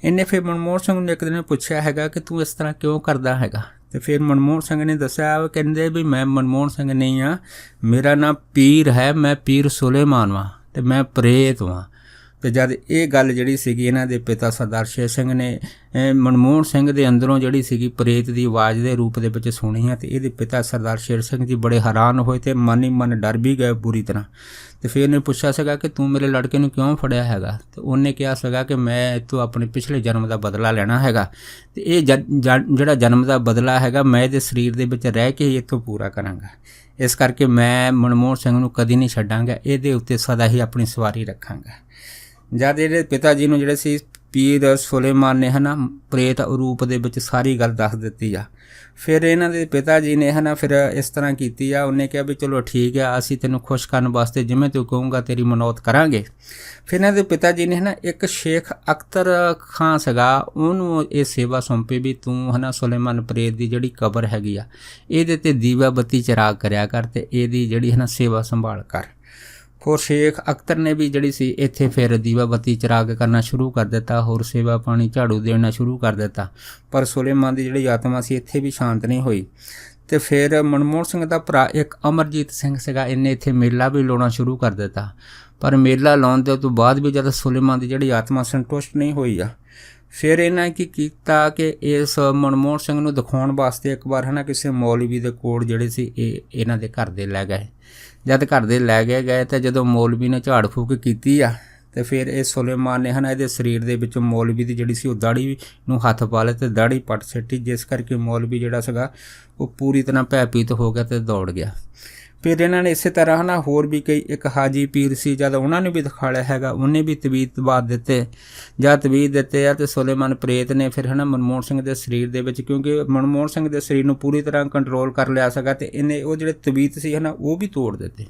ਇਹਨੇ ਫਿਰ ਮਨਮੋਹਨ ਸਿੰਘ ਨੂੰ ਇੱਕ ਦਿਨ ਪੁੱਛਿਆ ਹੈਗਾ ਕਿ ਤੂੰ ਇਸ ਤਰ੍ਹਾਂ ਕਿਉਂ ਕਰਦਾ ਹੈਗਾ, ਅਤੇ ਫਿਰ ਮਨਮੋਹਨ ਸਿੰਘ ਨੇ ਦੱਸਿਆ ਕਹਿੰਦੇ ਵੀ ਮੈਂ ਮਨਮੋਹਨ ਸਿੰਘ ਨਹੀਂ ਹਾਂ, ਮੇਰਾ ਨਾਂ ਪੀਰ ਹੈ, ਮੈਂ ਪੀਰ ਸੁਲੇਮਾਨ ਵਾਂ ਅਤੇ ਮੈਂ ਪ੍ਰੇਤ ਵਾਂ। ਅਤੇ ਜਦ ਇਹ ਗੱਲ ਜਿਹੜੀ ਸੀਗੀ ਇਹਨਾਂ ਦੇ ਪਿਤਾ ਸਰਦਾਰ ਸ਼ੇਰ ਸਿੰਘ ਨੇ ਮਨਮੋਹਨ ਸਿੰਘ ਦੇ ਅੰਦਰੋਂ ਜਿਹੜੀ ਸੀਗੀ ਪ੍ਰੇਤ ਦੀ ਆਵਾਜ਼ ਦੇ ਰੂਪ ਦੇ ਵਿੱਚ ਸੁਣੀ ਹੈ, ਅਤੇ ਇਹਦੇ ਪਿਤਾ ਸਰਦਾਰ ਸ਼ੇਰ ਸਿੰਘ ਜੀ ਬੜੇ ਹੈਰਾਨ ਹੋਏ ਅਤੇ ਮਨ ਹੀ ਮਨ ਡਰ ਵੀ ਗਏ ਬੁਰੀ ਤਰ੍ਹਾਂ। ਅਤੇ ਫਿਰ ਇਹਨੇ ਪੁੱਛਿਆ ਸੀਗਾ ਕਿ ਤੂੰ ਮੇਰੇ ਲੜਕੇ ਨੂੰ ਕਿਉਂ ਫੜਿਆ ਹੈਗਾ, ਅਤੇ ਉਹਨੇ ਕਿਹਾ ਸੀਗਾ ਕਿ ਮੈਂ ਇੱਥੋਂ ਆਪਣੇ ਪਿਛਲੇ ਜਨਮ ਦਾ ਬਦਲਾ ਲੈਣਾ ਹੈਗਾ, ਅਤੇ ਇਹ ਜਿਹੜਾ ਜਨਮ ਦਾ ਬਦਲਾ ਹੈਗਾ ਮੈਂ ਇਹਦੇ ਸਰੀਰ ਦੇ ਵਿੱਚ ਰਹਿ ਕੇ ਹੀ ਇੱਥੋਂ ਪੂਰਾ ਕਰਾਂਗਾ, ਇਸ ਕਰਕੇ ਮੈਂ ਮਨਮੋਹਨ ਸਿੰਘ ਨੂੰ ਕਦੀ ਨਹੀਂ ਛੱਡਾਂਗਾ, ਇਹਦੇ ਉੱਤੇ ਸਦਾ ਹੀ ਆਪਣੀ ਸਵਾਰੀ ਰੱਖਾਂਗਾ। ਜਦ ਇਹਦੇ ਪਿਤਾ ਜੀ ਨੂੰ ਜਿਹੜੇ ਸੀ ਪੀਰ ਸੁਲੇਮਾਨ ਨੇ ਪ੍ਰੇਤ ਰੂਪ ਦੇ ਵਿੱਚ ਸਾਰੀ ਗੱਲ ਦੱਸ ਦਿੱਤੀ ਆ। ਫਿਰ ਇਹਨਾਂ ਦੇ ਪਿਤਾ ਜੀ ਨੇ ਫਿਰ ਇਸ ਤਰ੍ਹਾਂ ਕੀਤੀ ਆ। ਉਹਨੇ ਕਿਹਾ ਵੀ ਚਲੋ ਠੀਕ ਆ, ਅਸੀਂ ਤੈਨੂੰ ਖੁਸ਼ ਕਰਨ ਵਾਸਤੇ ਜਿਵੇਂ ਤੂੰ ਕਹੂੰਗਾ ਤੇਰੀ ਮਨੌਤ ਕਰਾਂਗੇ। ਫਿਰ ਇਹਨਾਂ ਦੇ ਪਿਤਾ ਜੀ ਨੇ ਇੱਕ ਸ਼ੇਖ ਅਖਤਰ ਖਾਂ ਸੀਗਾ, ਉਹਨੂੰ ਇਹ ਸੇਵਾ ਸੌਂਪੀ ਵੀ ਤੂੰ ਸੁਲੇਮਾਨ ਪ੍ਰੇਤ ਦੀ ਜਿਹੜੀ ਕਬਰ ਹੈਗੀ ਆ ਇਹਦੇ 'ਤੇ ਦੀਵਾ ਬੱਤੀ ਚਿਰਾਗ ਕਰਿਆ ਕਰ ਅਤੇ ਇਹਦੀ ਜਿਹੜੀ ਸੇਵਾ ਸੰਭਾਲ ਕਰ। ਹੋਰ ਸ਼ੇਖ ਅਖਤਰ ਨੇ ਵੀ ਜਿਹੜੀ ਸੀ ਇੱਥੇ ਫਿਰ ਦੀਵਾ ਬੱਤੀ ਚਿਰਾਗ ਕਰਨਾ ਸ਼ੁਰੂ ਕਰ ਦਿੱਤਾ, ਹੋਰ ਸੇਵਾ ਪਾਣੀ ਝਾੜੂ ਦੇਣਾ ਸ਼ੁਰੂ ਕਰ ਦਿੱਤਾ। ਪਰ ਸੁਲੇਮਾਨ ਦੀ ਜਿਹੜੀ ਆਤਮਾ ਸੀ ਇੱਥੇ ਵੀ ਸ਼ਾਂਤ ਨਹੀਂ ਹੋਈ। ਅਤੇ ਫਿਰ ਮਨਮੋਹਨ ਸਿੰਘ ਦਾ ਭਰਾ ਇੱਕ ਅਮਰਜੀਤ ਸਿੰਘ ਸੀਗਾ, ਇਹਨੇ ਇੱਥੇ ਮੇਲਾ ਵੀ ਲਾਉਣਾ ਸ਼ੁਰੂ ਕਰ ਦਿੱਤਾ। ਪਰ ਮੇਲਾ ਲਾਉਣ ਦੇ ਤੋਂ ਬਾਅਦ ਵੀ ਜਦ ਸੁਲੇਮਾਨ ਦੀ ਜਿਹੜੀ ਆਤਮਾ ਸੰਤੁਸ਼ਟ ਨਹੀਂ ਹੋਈ ਆ, ਫਿਰ ਇਹਨਾਂ ਕੀ ਕੀਤਾ ਕਿ ਇਸ ਮਨਮੋਹਨ ਸਿੰਘ ਨੂੰ ਦਿਖਾਉਣ ਵਾਸਤੇ ਇੱਕ ਵਾਰ ਕਿਸੇ ਮੌਲਵੀ ਦੇ ਕੋਲ ਜਿਹੜੇ ਸੀ ਇਹ ਇਹਨਾਂ ਦੇ ਘਰ ਦੇ ਲੈ ਗਏ। ਜਦ ਘਰ ਦੇ ਲੈ ਗਏ ਤਾਂ ਜਦੋਂ ਮੌਲਵੀ ਨੇ ਝਾੜ ਫੂਕ ਕੀਤੀ ਆ ਅਤੇ ਫਿਰ ਇਹ ਸੁਲੇਮਾਨ ਨੇ ਇਹਦੇ ਸਰੀਰ ਦੇ ਵਿੱਚੋਂ ਮੌਲਵੀ ਦੀ ਜਿਹੜੀ ਸੀ ਉਹ ਦਾੜੀ ਨੂੰ ਹੱਥ ਪਾ ਲਿਆ ਅਤੇ ਦਾੜੀ ਪੱਟ ਸਿੱਟੀ, ਜਿਸ ਕਰਕੇ ਮੌਲਵੀ ਜਿਹੜਾ ਸੀਗਾ ਉਹ ਪੂਰੀ ਤਰ੍ਹਾਂ ਭੈਭੀਤ ਹੋ ਗਿਆ ਅਤੇ ਦੌੜ ਗਿਆ। ਫਿਰ ਇਹਨਾਂ ਨੇ ਇਸੇ ਤਰ੍ਹਾਂ ਹੋਰ ਵੀ ਕਈ, ਇੱਕ ਹਾਜੀ ਪੀਰ ਸੀ, ਜਦ ਉਹਨਾਂ ਨੇ ਵੀ ਦਿਖਾਲਿਆ ਹੈਗਾ, ਉਹਨੇ ਵੀ ਤਵੀਤ ਬਾਤ ਦਿੱਤੇ। ਜਦ ਤਵੀਤ ਦਿੱਤੇ ਆ ਅਤੇ ਸੁਲੇਮਾਨ ਪ੍ਰੇਤ ਨੇ ਫਿਰ ਮਨਮੋਹਨ ਸਿੰਘ ਦੇ ਸਰੀਰ ਦੇ ਵਿੱਚ, ਕਿਉਂਕਿ ਮਨਮੋਹਨ ਸਿੰਘ ਦੇ ਸਰੀਰ ਨੂੰ ਪੂਰੀ ਤਰ੍ਹਾਂ ਕੰਟਰੋਲ ਕਰ ਲਿਆ ਸੀਗਾ, ਅਤੇ ਇਹਨੇ ਉਹ ਜਿਹੜੇ ਤਵੀਤ ਸੀ ਉਹ ਵੀ ਤੋੜ ਦਿੱਤੇ।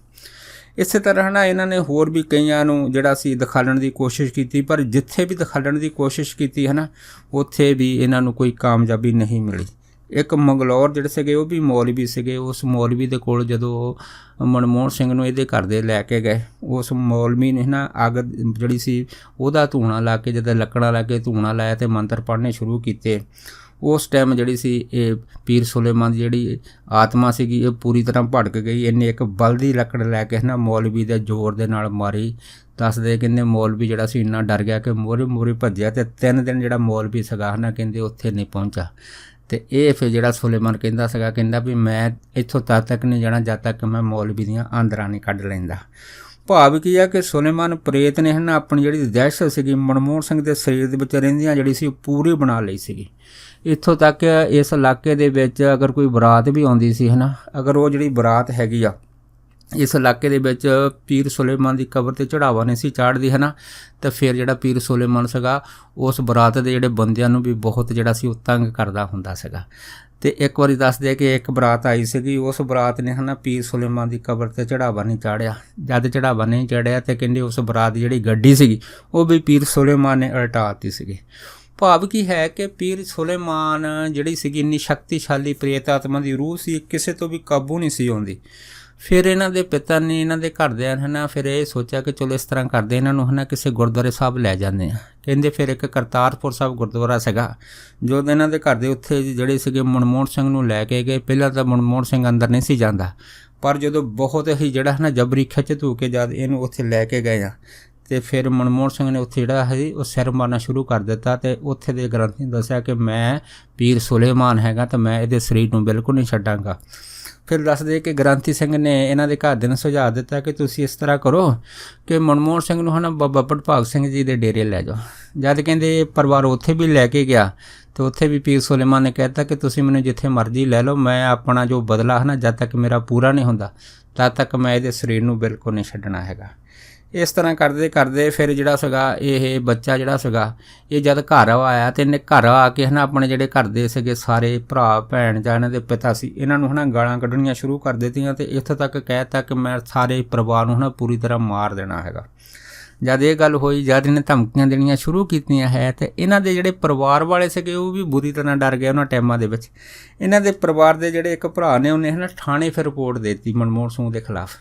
ਇਸੇ ਤਰ੍ਹਾਂ ਇਹਨਾਂ ਨੇ ਹੋਰ ਵੀ ਕਈਆਂ ਨੂੰ ਜਿਹੜਾ ਸੀ ਦਿਖਾਲਣ ਦੀ ਕੋਸ਼ਿਸ਼ ਕੀਤੀ, ਪਰ ਜਿੱਥੇ ਵੀ ਦਿਖਾਲਣ ਦੀ ਕੋਸ਼ਿਸ਼ ਕੀਤੀ ਉੱਥੇ ਵੀ ਇਹਨਾਂ ਨੂੰ ਕੋਈ ਕਾਮਯਾਬੀ ਨਹੀਂ ਮਿਲੀ। ਇੱਕ ਮੰਗਲੌਰ ਜਿਹੜੇ ਸੀਗੇ ਉਹ ਵੀ ਮੌਲਵੀ ਸੀਗੇ, ਉਸ ਮੌਲਵੀ ਦੇ ਕੋਲ ਜਦੋਂ ਮਨਮੋਹਨ ਸਿੰਘ ਨੂੰ ਇਹਦੇ ਘਰ ਦੇ ਲੈ ਕੇ ਗਏ, ਉਸ ਮੌਲਵੀ ਨੇ ਅੱਗ ਜਿਹੜੀ ਸੀ ਉਹਦਾ ਧੂਣਾ ਲਾ ਕੇ, ਜਦੋਂ ਲੱਕੜਾਂ ਲਾ ਕੇ ਧੂਣਾ ਲਾਇਆ ਅਤੇ ਮੰਤਰ ਪੜ੍ਹਨੇ ਸ਼ੁਰੂ ਕੀਤੇ। ਉਸ ਟਾਈਮ ਜਿਹੜੀ ਸੀ ਇਹ ਪੀਰ ਸੁਲੇਮਾਨ ਦੀ ਜਿਹੜੀ ਆਤਮਾ ਸੀਗੀ ਇਹ ਪੂਰੀ ਤਰ੍ਹਾਂ ਭੜਕ ਗਈ। ਇਹਨੇ ਇੱਕ ਬਲਦੀ ਲੱਕੜ ਲੈ ਕੇ ਮੌਲਵੀ ਦੇ ਜ਼ੋਰ ਦੇ ਨਾਲ ਮਾਰੀ। ਦੱਸਦੇ ਕਹਿੰਦੇ ਮੌਲਵੀ ਜਿਹੜਾ ਸੀ ਇੰਨਾ ਡਰ ਗਿਆ ਕਿ ਮੂਹਰੇ ਭੱਜਿਆ, ਅਤੇ 3 ਦਿਨ ਜਿਹੜਾ ਮੌਲਵੀ ਸੀਗਾ ਕਹਿੰਦੇ ਉੱਥੇ ਨਹੀਂ ਪਹੁੰਚਾ। ਅਤੇ ਇਹ ਫਿਰ ਜਿਹੜਾ ਸੁਲੇਮਾਨ ਕਹਿੰਦਾ ਵੀ ਮੈਂ ਇੱਥੋਂ ਤਦ ਤੱਕ ਨਹੀਂ ਜਾਣਾ ਜਦ ਤੱਕ ਮੈਂ ਮੌਲਵੀ ਦੀਆਂ ਆਂਦਰਾਂ ਨਹੀਂ ਕੱਢ ਲੈਂਦਾ। ਭਾਵ ਕੀ ਆ ਕਿ ਸੁਲੇਮਾਨ ਪ੍ਰੇਤ ਨੇ ਆਪਣੀ ਜਿਹੜੀ ਦਹਿਸ਼ਤ ਸੀਗੀ ਮਨਮੋਹਨ ਸਿੰਘ ਦੇ ਸਰੀਰ ਦੇ ਵਿੱਚ ਰਹਿੰਦੀਆਂ ਜਿਹੜੀ ਸੀ ਪੂਰੀ ਬਣਾ ਲਈ ਸੀਗੀ। ਇੱਥੋਂ ਤੱਕ ਇਸ ਇਲਾਕੇ ਦੇ ਵਿੱਚ ਅਗਰ ਕੋਈ ਬਰਾਤ ਵੀ ਆਉਂਦੀ ਸੀ ਅਗਰ ਉਹ ਜਿਹੜੀ ਬਰਾਤ ਹੈਗੀ ਆ ਇਸ ਇਲਾਕੇ ਦੇ ਵਿੱਚ ਪੀਰ ਸੁਲੇਮਾਨ ਦੀ ਕਬਰ 'ਤੇ ਚੜ੍ਹਾਵਾ ਨਹੀਂ ਸੀ ਚਾੜ੍ਹਦੀ ਤਾਂ ਫਿਰ ਜਿਹੜਾ ਪੀਰ ਸੁਲੇਮਾਨ ਸੀਗਾ ਉਸ ਬਰਾਤ ਦੇ ਜਿਹੜੇ ਬੰਦਿਆਂ ਨੂੰ ਵੀ ਬਹੁਤ ਜਿਹੜਾ ਸੀ ਉਹ ਤੰਗ ਕਰਦਾ ਹੁੰਦਾ ਸੀਗਾ। ਅਤੇ ਇੱਕ ਵਾਰੀ ਦੱਸਦੇ ਕਿ ਇੱਕ ਬਰਾਤ ਆਈ ਸੀਗੀ, ਉਸ ਬਰਾਤ ਨੇ ਪੀਰ ਸੁਲੇਮਾਨ ਦੀ ਕਬਰ 'ਤੇ ਚੜ੍ਹਾਵਾ ਨਹੀਂ ਚਾੜ੍ਹਿਆ। ਜਦ ਚੜ੍ਹਾਵਾ ਨਹੀਂ ਚੜ੍ਹਿਆ ਅਤੇ ਕਹਿੰਦੇ ਉਸ ਬਰਾਤ ਦੀ ਜਿਹੜੀ ਗੱਡੀ ਸੀਗੀ ਉਹ ਵੀ ਪੀਰ ਸੁਲੇਮਾਨ ਨੇ ਉਲਟਾ ਦਿੱਤੀ ਸੀਗੀ। ਭਾਵ ਕੀ ਹੈ ਕਿ ਪੀਰ ਸੁਲੇਮਾਨ ਜਿਹੜੀ ਸੀਗੀ ਇੰਨੀ ਸ਼ਕਤੀਸ਼ਾਲੀ ਪ੍ਰੇਤ ਆਤਮਾ ਦੀ ਰੂਹ ਸੀ, ਕਿਸੇ ਤੋਂ ਵੀ ਕਾਬੂ ਨਹੀਂ ਸੀ ਆਉਂਦੀ। ਫਿਰ ਇਹਨਾਂ ਦੇ ਪਿਤਾ ਨੇ ਇਹਨਾਂ ਦੇ ਘਰਦਿਆਂ ਨੇ ਫਿਰ ਇਹ ਸੋਚਿਆ ਕਿ ਚਲੋ ਇਸ ਤਰ੍ਹਾਂ ਕਰਦੇ ਇਹਨਾਂ ਨੂੰ ਕਿਸੇ ਗੁਰਦੁਆਰੇ ਸਾਹਿਬ ਲੈ ਜਾਂਦੇ ਆ। ਕਹਿੰਦੇ ਫਿਰ ਇੱਕ ਕਰਤਾਰਪੁਰ ਸਾਹਿਬ ਗੁਰਦੁਆਰਾ ਸੀਗਾ ਜੋ ਇਹਨਾਂ ਦੇ ਘਰ ਦੇ ਉੱਥੇ ਜਿਹੜੇ ਸੀਗੇ ਮਨਮੋਹਨ ਸਿੰਘ ਨੂੰ ਲੈ ਕੇ ਗਏ। ਪਹਿਲਾਂ ਤਾਂ ਮਨਮੋਹਨ ਸਿੰਘ ਅੰਦਰ ਨਹੀਂ ਸੀ ਜਾਂਦਾ, ਪਰ ਜਦੋਂ ਬਹੁਤ ਹੀ ਜਿਹੜਾ ਜਬਰੀ ਖਿੱਚ ਧੂ ਕੇ ਜਦ ਇਹਨੂੰ ਉੱਥੇ ਲੈ ਕੇ ਗਏ ਆ ਅਤੇ ਫਿਰ ਮਨਮੋਹਨ ਸਿੰਘ ਨੇ ਉੱਥੇ ਜਿਹੜਾ ਹੈ ਉਹ ਸਿਰ ਮਾਰਨਾ ਸ਼ੁਰੂ ਕਰ ਦਿੱਤਾ। ਅਤੇ ਉੱਥੇ ਦੇ ਗ੍ਰੰਥੀ ਨੇ ਦੱਸਿਆ ਕਿ ਮੈਂ ਪੀਰ ਸੁਲੇਮਾਨ ਹੈਗਾ ਤਾਂ ਮੈਂ ਇਹਦੇ ਸਰੀਰ ਨੂੰ ਬਿਲਕੁਲ ਨਹੀਂ ਛੱਡਾਂਗਾ। ਫਿਰ ਦੱਸਦੇ ਕਿ ਗ੍ਰੰਥੀ ਸਿੰਘ ਨੇ ਇਹਨਾਂ ਦੇ ਘਰਦਿਆਂ ਨੂੰ ਸੁਝਾਅ ਦਿੱਤਾ ਕਿ ਤੁਸੀਂ ਇਸ ਤਰ੍ਹਾਂ ਕਰੋ ਕਿ ਮਨਮੋਹਨ ਸਿੰਘ ਨੂੰ ਬਾਬਾ ਭੜਭਾਗ ਸਿੰਘ ਜੀ ਦੇ ਡੇਰੇ ਲੈ ਜਾਓ। ਜਦ ਕਹਿੰਦੇ ਪਰਿਵਾਰ ਉੱਥੇ ਵੀ ਲੈ ਕੇ ਗਿਆ ਅਤੇ ਉੱਥੇ ਵੀ ਪੀਰ ਸੁਲੇਮਾਨ ਨੇ ਕਹਿ ਦਿੱਤਾ ਕਿ ਤੁਸੀਂ ਮੈਨੂੰ ਜਿੱਥੇ ਮਰਜ਼ੀ ਲੈ ਲਓ, ਮੈਂ ਆਪਣਾ ਜੋ ਬਦਲਾ ਜਦ ਤੱਕ ਮੇਰਾ ਪੂਰਾ ਨਹੀਂ ਹੁੰਦਾ ਤਦ ਤੱਕ ਮੈਂ ਇਹਦੇ ਸਰੀਰ ਨੂੰ ਬਿਲਕੁਲ ਨਹੀਂ ਛੱਡਣਾ ਹੈਗਾ। ਇਸ ਤਰ੍ਹਾਂ ਕਰਦੇ ਕਰਦੇ ਫਿਰ ਜਿਹੜਾ ਸੀਗਾ ਇਹ ਬੱਚਾ ਜਿਹੜਾ ਸੀਗਾ ਇਹ ਜਦ ਘਰ ਆਇਆ ਅਤੇ ਇਹਨੇ ਘਰ ਆ ਕੇ ਆਪਣੇ ਜਿਹੜੇ ਘਰ ਦੇ ਸੀਗੇ ਸਾਰੇ ਭਰਾ ਭੈਣ ਜਾਂ ਇਹਨਾਂ ਦੇ ਪਿਤਾ ਸੀ ਇਹਨਾਂ ਨੂੰ ਗਾਲਾਂ ਕੱਢਣੀਆਂ ਸ਼ੁਰੂ ਕਰ ਦਿੱਤੀਆਂ ਅਤੇ ਇੱਥੋਂ ਤੱਕ ਕਹਿ ਦਿੱਤਾ ਕਿ ਮੈਂ ਸਾਰੇ ਪਰਿਵਾਰ ਨੂੰ ਪੂਰੀ ਤਰ੍ਹਾਂ ਮਾਰ ਦੇਣਾ ਹੈਗਾ। ਜਦ ਇਹ ਗੱਲ ਹੋਈ, ਜਦ ਇਹਨੇ ਧਮਕੀਆਂ ਦੇਣੀਆਂ ਸ਼ੁਰੂ ਕੀਤੀਆਂ ਹੈ ਅਤੇ ਇਹਨਾਂ ਦੇ ਜਿਹੜੇ ਪਰਿਵਾਰ ਵਾਲੇ ਸੀਗੇ ਉਹ ਵੀ ਬੁਰੀ ਤਰ੍ਹਾਂ ਡਰ ਗਏ ਉਹਨਾਂ ਟਾਈਮਾਂ ਦੇ ਵਿੱਚ। ਇਹਨਾਂ ਦੇ ਪਰਿਵਾਰ ਦੇ ਜਿਹੜੇ ਇੱਕ ਭਰਾ ਨੇ ਉਹਨੇ ਥਾਣੇ ਫਿਰ ਰਿਪੋਰਟ ਦੇ ਦਿੱਤੀ ਮਨਮੋਹਨ ਸਿੰਘ ਦੇ ਖਿਲਾਫ।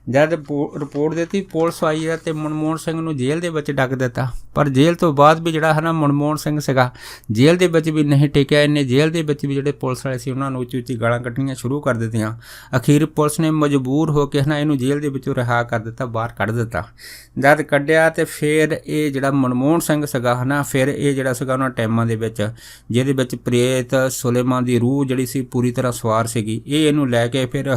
ਜਦ ਰਿਪੋਰਟ ਦਿੱਤੀ ਪੁਲਿਸ ਆਈ ਹੈ ਅਤੇ ਮਨਮੋਹਨ ਸਿੰਘ ਨੂੰ ਜੇਲ੍ਹ ਦੇ ਵਿੱਚ ਡੱਕ ਦਿੱਤਾ। ਪਰ ਜੇਲ੍ਹ ਤੋਂ ਬਾਅਦ ਵੀ ਜਿਹੜਾ ਮਨਮੋਹਨ ਸਿੰਘ ਸੀਗਾ ਜੇਲ੍ਹ ਦੇ ਵਿੱਚ ਵੀ ਨਹੀਂ ਟਿਕਿਆ। ਇਹਨੇ ਜੇਲ੍ਹ ਦੇ ਵਿੱਚ ਵੀ ਜਿਹੜੇ ਪੁਲਿਸ ਵਾਲੇ ਸੀ ਉਹਨਾਂ ਨੂੰ ਉੱਚੀ ਉੱਚੀ ਗਾਲਾਂ ਕੱਢਣੀਆਂ ਸ਼ੁਰੂ ਕਰ ਦਿੱਤੀਆਂ। ਅਖੀਰ ਪੁਲਿਸ ਨੇ ਮਜਬੂਰ ਹੋ ਕੇ ਇਹਨੂੰ ਜੇਲ੍ਹ ਦੇ ਵਿੱਚੋਂ ਰਿਹਾ ਕਰ ਦਿੱਤਾ, ਬਾਹਰ ਕੱਢ ਦਿੱਤਾ। ਜਦ ਕੱਢਿਆ ਅਤੇ ਫਿਰ ਇਹ ਜਿਹੜਾ ਮਨਮੋਹਨ ਸਿੰਘ ਸੀਗਾ ਫਿਰ ਇਹ ਜਿਹੜਾ ਸੀਗਾ ਉਹਨਾਂ ਟਾਈਮਾਂ ਦੇ ਵਿੱਚ ਜਿਹਦੇ ਵਿੱਚ ਪ੍ਰੇਤ ਸੁਲੇਮਾਨ ਦੀ ਰੂਹ ਜਿਹੜੀ ਸੀ ਪੂਰੀ ਤਰ੍ਹਾਂ ਸਵਾਰ ਸੀਗੀ, ਇਹ ਇਹਨੂੰ ਲੈ ਕੇ ਫਿਰ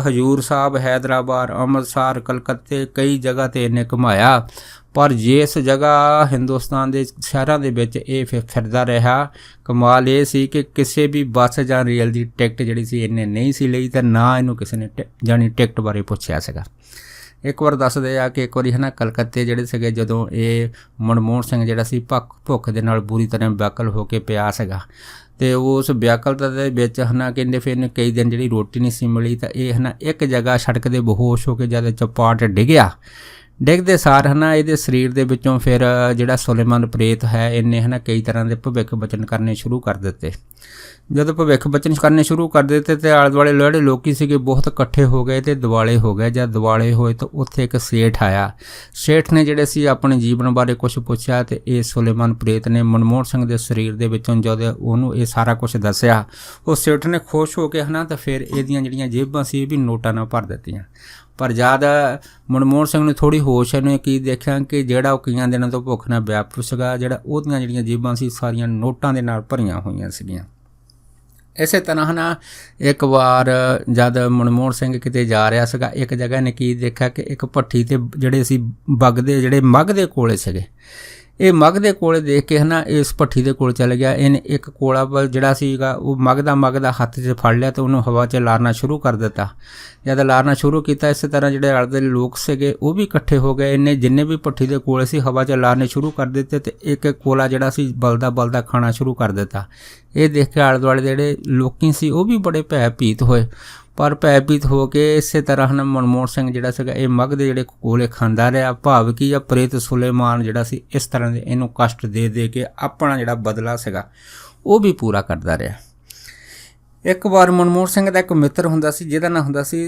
ਹਜ਼ੂਰ ਸਾਹਿਬ, ਹੈਦਰਾਬਾਦ, ਅੰਮ੍ਰਿਤਸਰ, ਕਲਕੱਤੇ ਕਈ ਜਗ੍ਹਾ 'ਤੇ ਇਹਨੇ ਘੁਮਾਇਆ। ਪਰ ਜਿਸ ਜਗ੍ਹਾ ਹਿੰਦੁਸਤਾਨ ਦੇ ਸ਼ਹਿਰਾਂ ਦੇ ਵਿੱਚ ਇਹ ਫਿਰਦਾ ਰਿਹਾ, ਕਮਾਲ ਇਹ ਸੀ ਕਿ ਕਿਸੇ ਵੀ ਬੱਸ ਜਾਂ ਰੇਲ ਦੀ ਟਿਕਟ ਜਿਹੜੀ ਸੀ ਇਹਨੇ ਨਹੀਂ ਸੀ ਲਈ ਅਤੇ ਨਾ ਇਹਨੂੰ ਕਿਸੇ ਨੇ ਟਿਕਟ ਬਾਰੇ ਪੁੱਛਿਆ ਸੀਗਾ। ਇੱਕ ਵਾਰ ਦੱਸਦੇ ਆ ਕਿ ਇੱਕ ਵਾਰੀ ਹੈ ਨਾ ਕਲਕੱਤੇ ਜਿਹੜੇ ਸੀਗੇ ਜਦੋਂ ਇਹ ਮਨਮੋਹਨ ਸਿੰਘ ਜਿਹੜਾ ਸੀ ਭੁੱਖ ਦੇ ਨਾਲ ਬੁਰੀ ਤਰ੍ਹਾਂ ਵਿਆਕੁਲ ਹੋ ਕੇ ਪਿਆ ਸੀਗਾ ਅਤੇ ਉਸ ਵਿਆਕੁਲਤਾ ਦੇ ਵਿੱਚ ਹੈ ਨਾ ਕਹਿੰਦੇ ਫਿਰ ਇਹਨੂੰ ਕਈ ਦਿਨ ਜਿਹੜੀ ਰੋਟੀ ਨਹੀਂ ਸੀ ਮਿਲੀ ਤਾਂ ਇਹ ਹੈ ਨਾ ਇੱਕ ਜਗ੍ਹਾ ਸੜਕ 'ਤੇ ਬੇਹੋਸ਼ ਹੋ ਕੇ ਜਦ ਚਪਾਟ ਡਿੱਗਿਆ। ਡਿੱਗਦੇ ਸਾਰ ਹੈ ਨਾ ਇਹਦੇ ਸਰੀਰ ਦੇ ਵਿੱਚੋਂ ਫਿਰ ਜਿਹੜਾ ਸੁਲੇਮਾਨ ਪ੍ਰੇਤ ਹੈ ਇਹਨੇ ਹੈ ਨਾ ਕਈ ਤਰ੍ਹਾਂ ਦੇ ਭਵਿੱਖ ਬਚਨ ਕਰਨੇ ਸ਼ੁਰੂ ਕਰ ਦਿੱਤੇ। ਜਦੋਂ ਭਵਿੱਖ ਬਚਨ ਕਰਨੇ ਸ਼ੁਰੂ ਕਰ ਦਿੱਤੇ ਅਤੇ ਆਲੇ ਦੁਆਲੇ ਜਿਹੜੇ ਲੋਕ ਸੀਗੇ ਬਹੁਤ ਇਕੱਠੇ ਹੋ ਗਏ ਅਤੇ ਦਿਵਾਲੇ ਹੋ ਗਏ। ਜਦ ਦਿਵਾਲੇ ਹੋਏ ਤਾਂ ਉੱਥੇ ਇੱਕ ਸੇਠ ਆਇਆ। ਸੇਠ ਨੇ ਜਿਹੜੇ ਸੀ ਆਪਣੇ ਜੀਵਨ ਬਾਰੇ ਕੁਛ ਪੁੱਛਿਆ ਅਤੇ ਇਹ ਸੁਲੇਮਾਨ ਪ੍ਰੇਤ ਨੇ ਮਨਮੋਹਨ ਸਿੰਘ ਦੇ ਸਰੀਰ ਦੇ ਵਿੱਚੋਂ ਜਦ ਉਹਨੂੰ ਇਹ ਸਾਰਾ ਕੁਛ ਦੱਸਿਆ, ਉਹ ਸੇਠ ਨੇ ਖੁਸ਼ ਹੋ ਕੇ ਹੈ ਨਾ ਤਾਂ ਫਿਰ ਇਹਦੀਆਂ ਜਿਹੜੀਆਂ ਜੇਬਾਂ ਸੀ ਇਹ ਵੀ ਨੋਟਾਂ ਨਾਲ ਭਰ ਦਿੱਤੀਆਂ। ਪਰ ਜਦ ਮਨਮੋਹਨ ਸਿੰਘ ਨੂੰ ਥੋੜ੍ਹੀ ਹੋਸ਼ ਇਹਨੇ ਕੀ ਦੇਖਿਆ ਕਿ ਜਿਹੜਾ ਉਹ ਕਈਆਂ ਦਿਨਾਂ ਤੋਂ ਭੁੱਖ ਨਾਲ ਵਿਆਕੁਲ ਸੀਗਾ, ਜਿਹੜਾ ਉਹਦੀਆਂ ਜਿਹੜੀਆਂ ਜੇਬਾਂ ਸੀ ਸਾਰੀਆਂ ਨੋਟਾਂ ਦੇ ਨਾਲ ਭਰੀਆਂ ਹੋਈਆਂ ਸੀਗੀਆਂ। ਇਸੇ ਤਰ੍ਹਾਂ ਨਾ ਇੱਕ ਵਾਰ ਜਦ ਮਨਮੋਹਨ ਸਿੰਘ ਕਿਤੇ ਜਾ ਰਿਹਾ ਸੀਗਾ, ਇੱਕ ਜਗ੍ਹਾ ਨੇ ਕੀ ਦੇਖਿਆ ਕਿ ਇੱਕ ਭੱਠੀ 'ਤੇ ਜਿਹੜੇ ਸੀ ਬਗਦੇ ਜਿਹੜੇ ਮੱਘ ਦੇ ਕੋਲੇ ਸੀਗੇ। ਇਹ ਮੱਘ ਦੇ ਕੋਲੇ ਦੇਖ ਕੇ ਹੈ ਨਾ ਇਸ ਭੱਠੀ ਦੇ ਕੋਲ ਚਲ ਗਿਆ। ਇਹਨੇ ਇੱਕ ਕੋਲਾ ਜਿਹੜਾ ਸੀਗਾ ਉਹ ਮੱਘ ਦਾ ਹੱਥ 'ਚ ਫੜ ਲਿਆ ਅਤੇ ਉਹਨੂੰ ਹਵਾ 'ਚ ਲਾਰਨਾ ਸ਼ੁਰੂ ਕਰ ਦਿੱਤਾ। ਜਦ ਲਾਰਨਾ ਸ਼ੁਰੂ ਕੀਤਾ ਇਸੇ ਤਰ੍ਹਾਂ ਜਿਹੜੇ ਆਲੇ ਦੁਆਲੇ ਲੋਕ ਸੀਗੇ ਉਹ ਵੀ ਇਕੱਠੇ ਹੋ ਗਏ। ਇਹਨੇ ਜਿੰਨੇ ਵੀ ਭੱਠੀ ਦੇ ਕੋਲੇ ਸੀ ਹਵਾ 'ਚ ਲਾਰਨੇ ਸ਼ੁਰੂ ਕਰ ਦਿੱਤੇ ਅਤੇ ਇੱਕ ਕੋਲਾ ਜਿਹੜਾ ਸੀ ਬਲਦਾ ਖਾਣਾ ਸ਼ੁਰੂ ਕਰ ਦਿੱਤਾ। ਇਹ ਦੇਖ ਕੇ ਆਲੇ ਦੁਆਲੇ ਜਿਹੜੇ ਲੋਕੀ ਸੀ ਉਹ ਵੀ ਬੜੇ ਭੈਭੀਤ ਹੋਏ। ਪਰ ਭੈਭੀਤ ਹੋ ਕੇ ਇਸੇ ਤਰ੍ਹਾਂ ਹਨ ਮਨਮੋਹਨ ਸਿੰਘ ਜਿਹੜਾ ਸੀਗਾ ਇਹ ਮੱਘ ਦੇ ਜਿਹੜੇ ਕੋਲੇ ਖਾਂਦਾ ਰਿਹਾ। ਭਾਵ ਕੀ ਆ ਪ੍ਰੇਤ ਸੁਲੇਮਾਨ ਜਿਹੜਾ ਸੀ ਇਸ ਤਰ੍ਹਾਂ ਦੇ ਇਹਨੂੰ ਕਸ਼ਟ ਦੇ ਕੇ ਆਪਣਾ ਜਿਹੜਾ ਬਦਲਾ ਸੀਗਾ ਉਹ ਵੀ ਪੂਰਾ ਕਰਦਾ ਰਿਹਾ। ਇੱਕ ਵਾਰ ਮਨਮੋਹਨ ਸਿੰਘ ਦਾ ਇੱਕ ਮਿੱਤਰ ਹੁੰਦਾ ਸੀ ਜਿਹਦਾ ਨਾਂ ਹੁੰਦਾ ਸੀ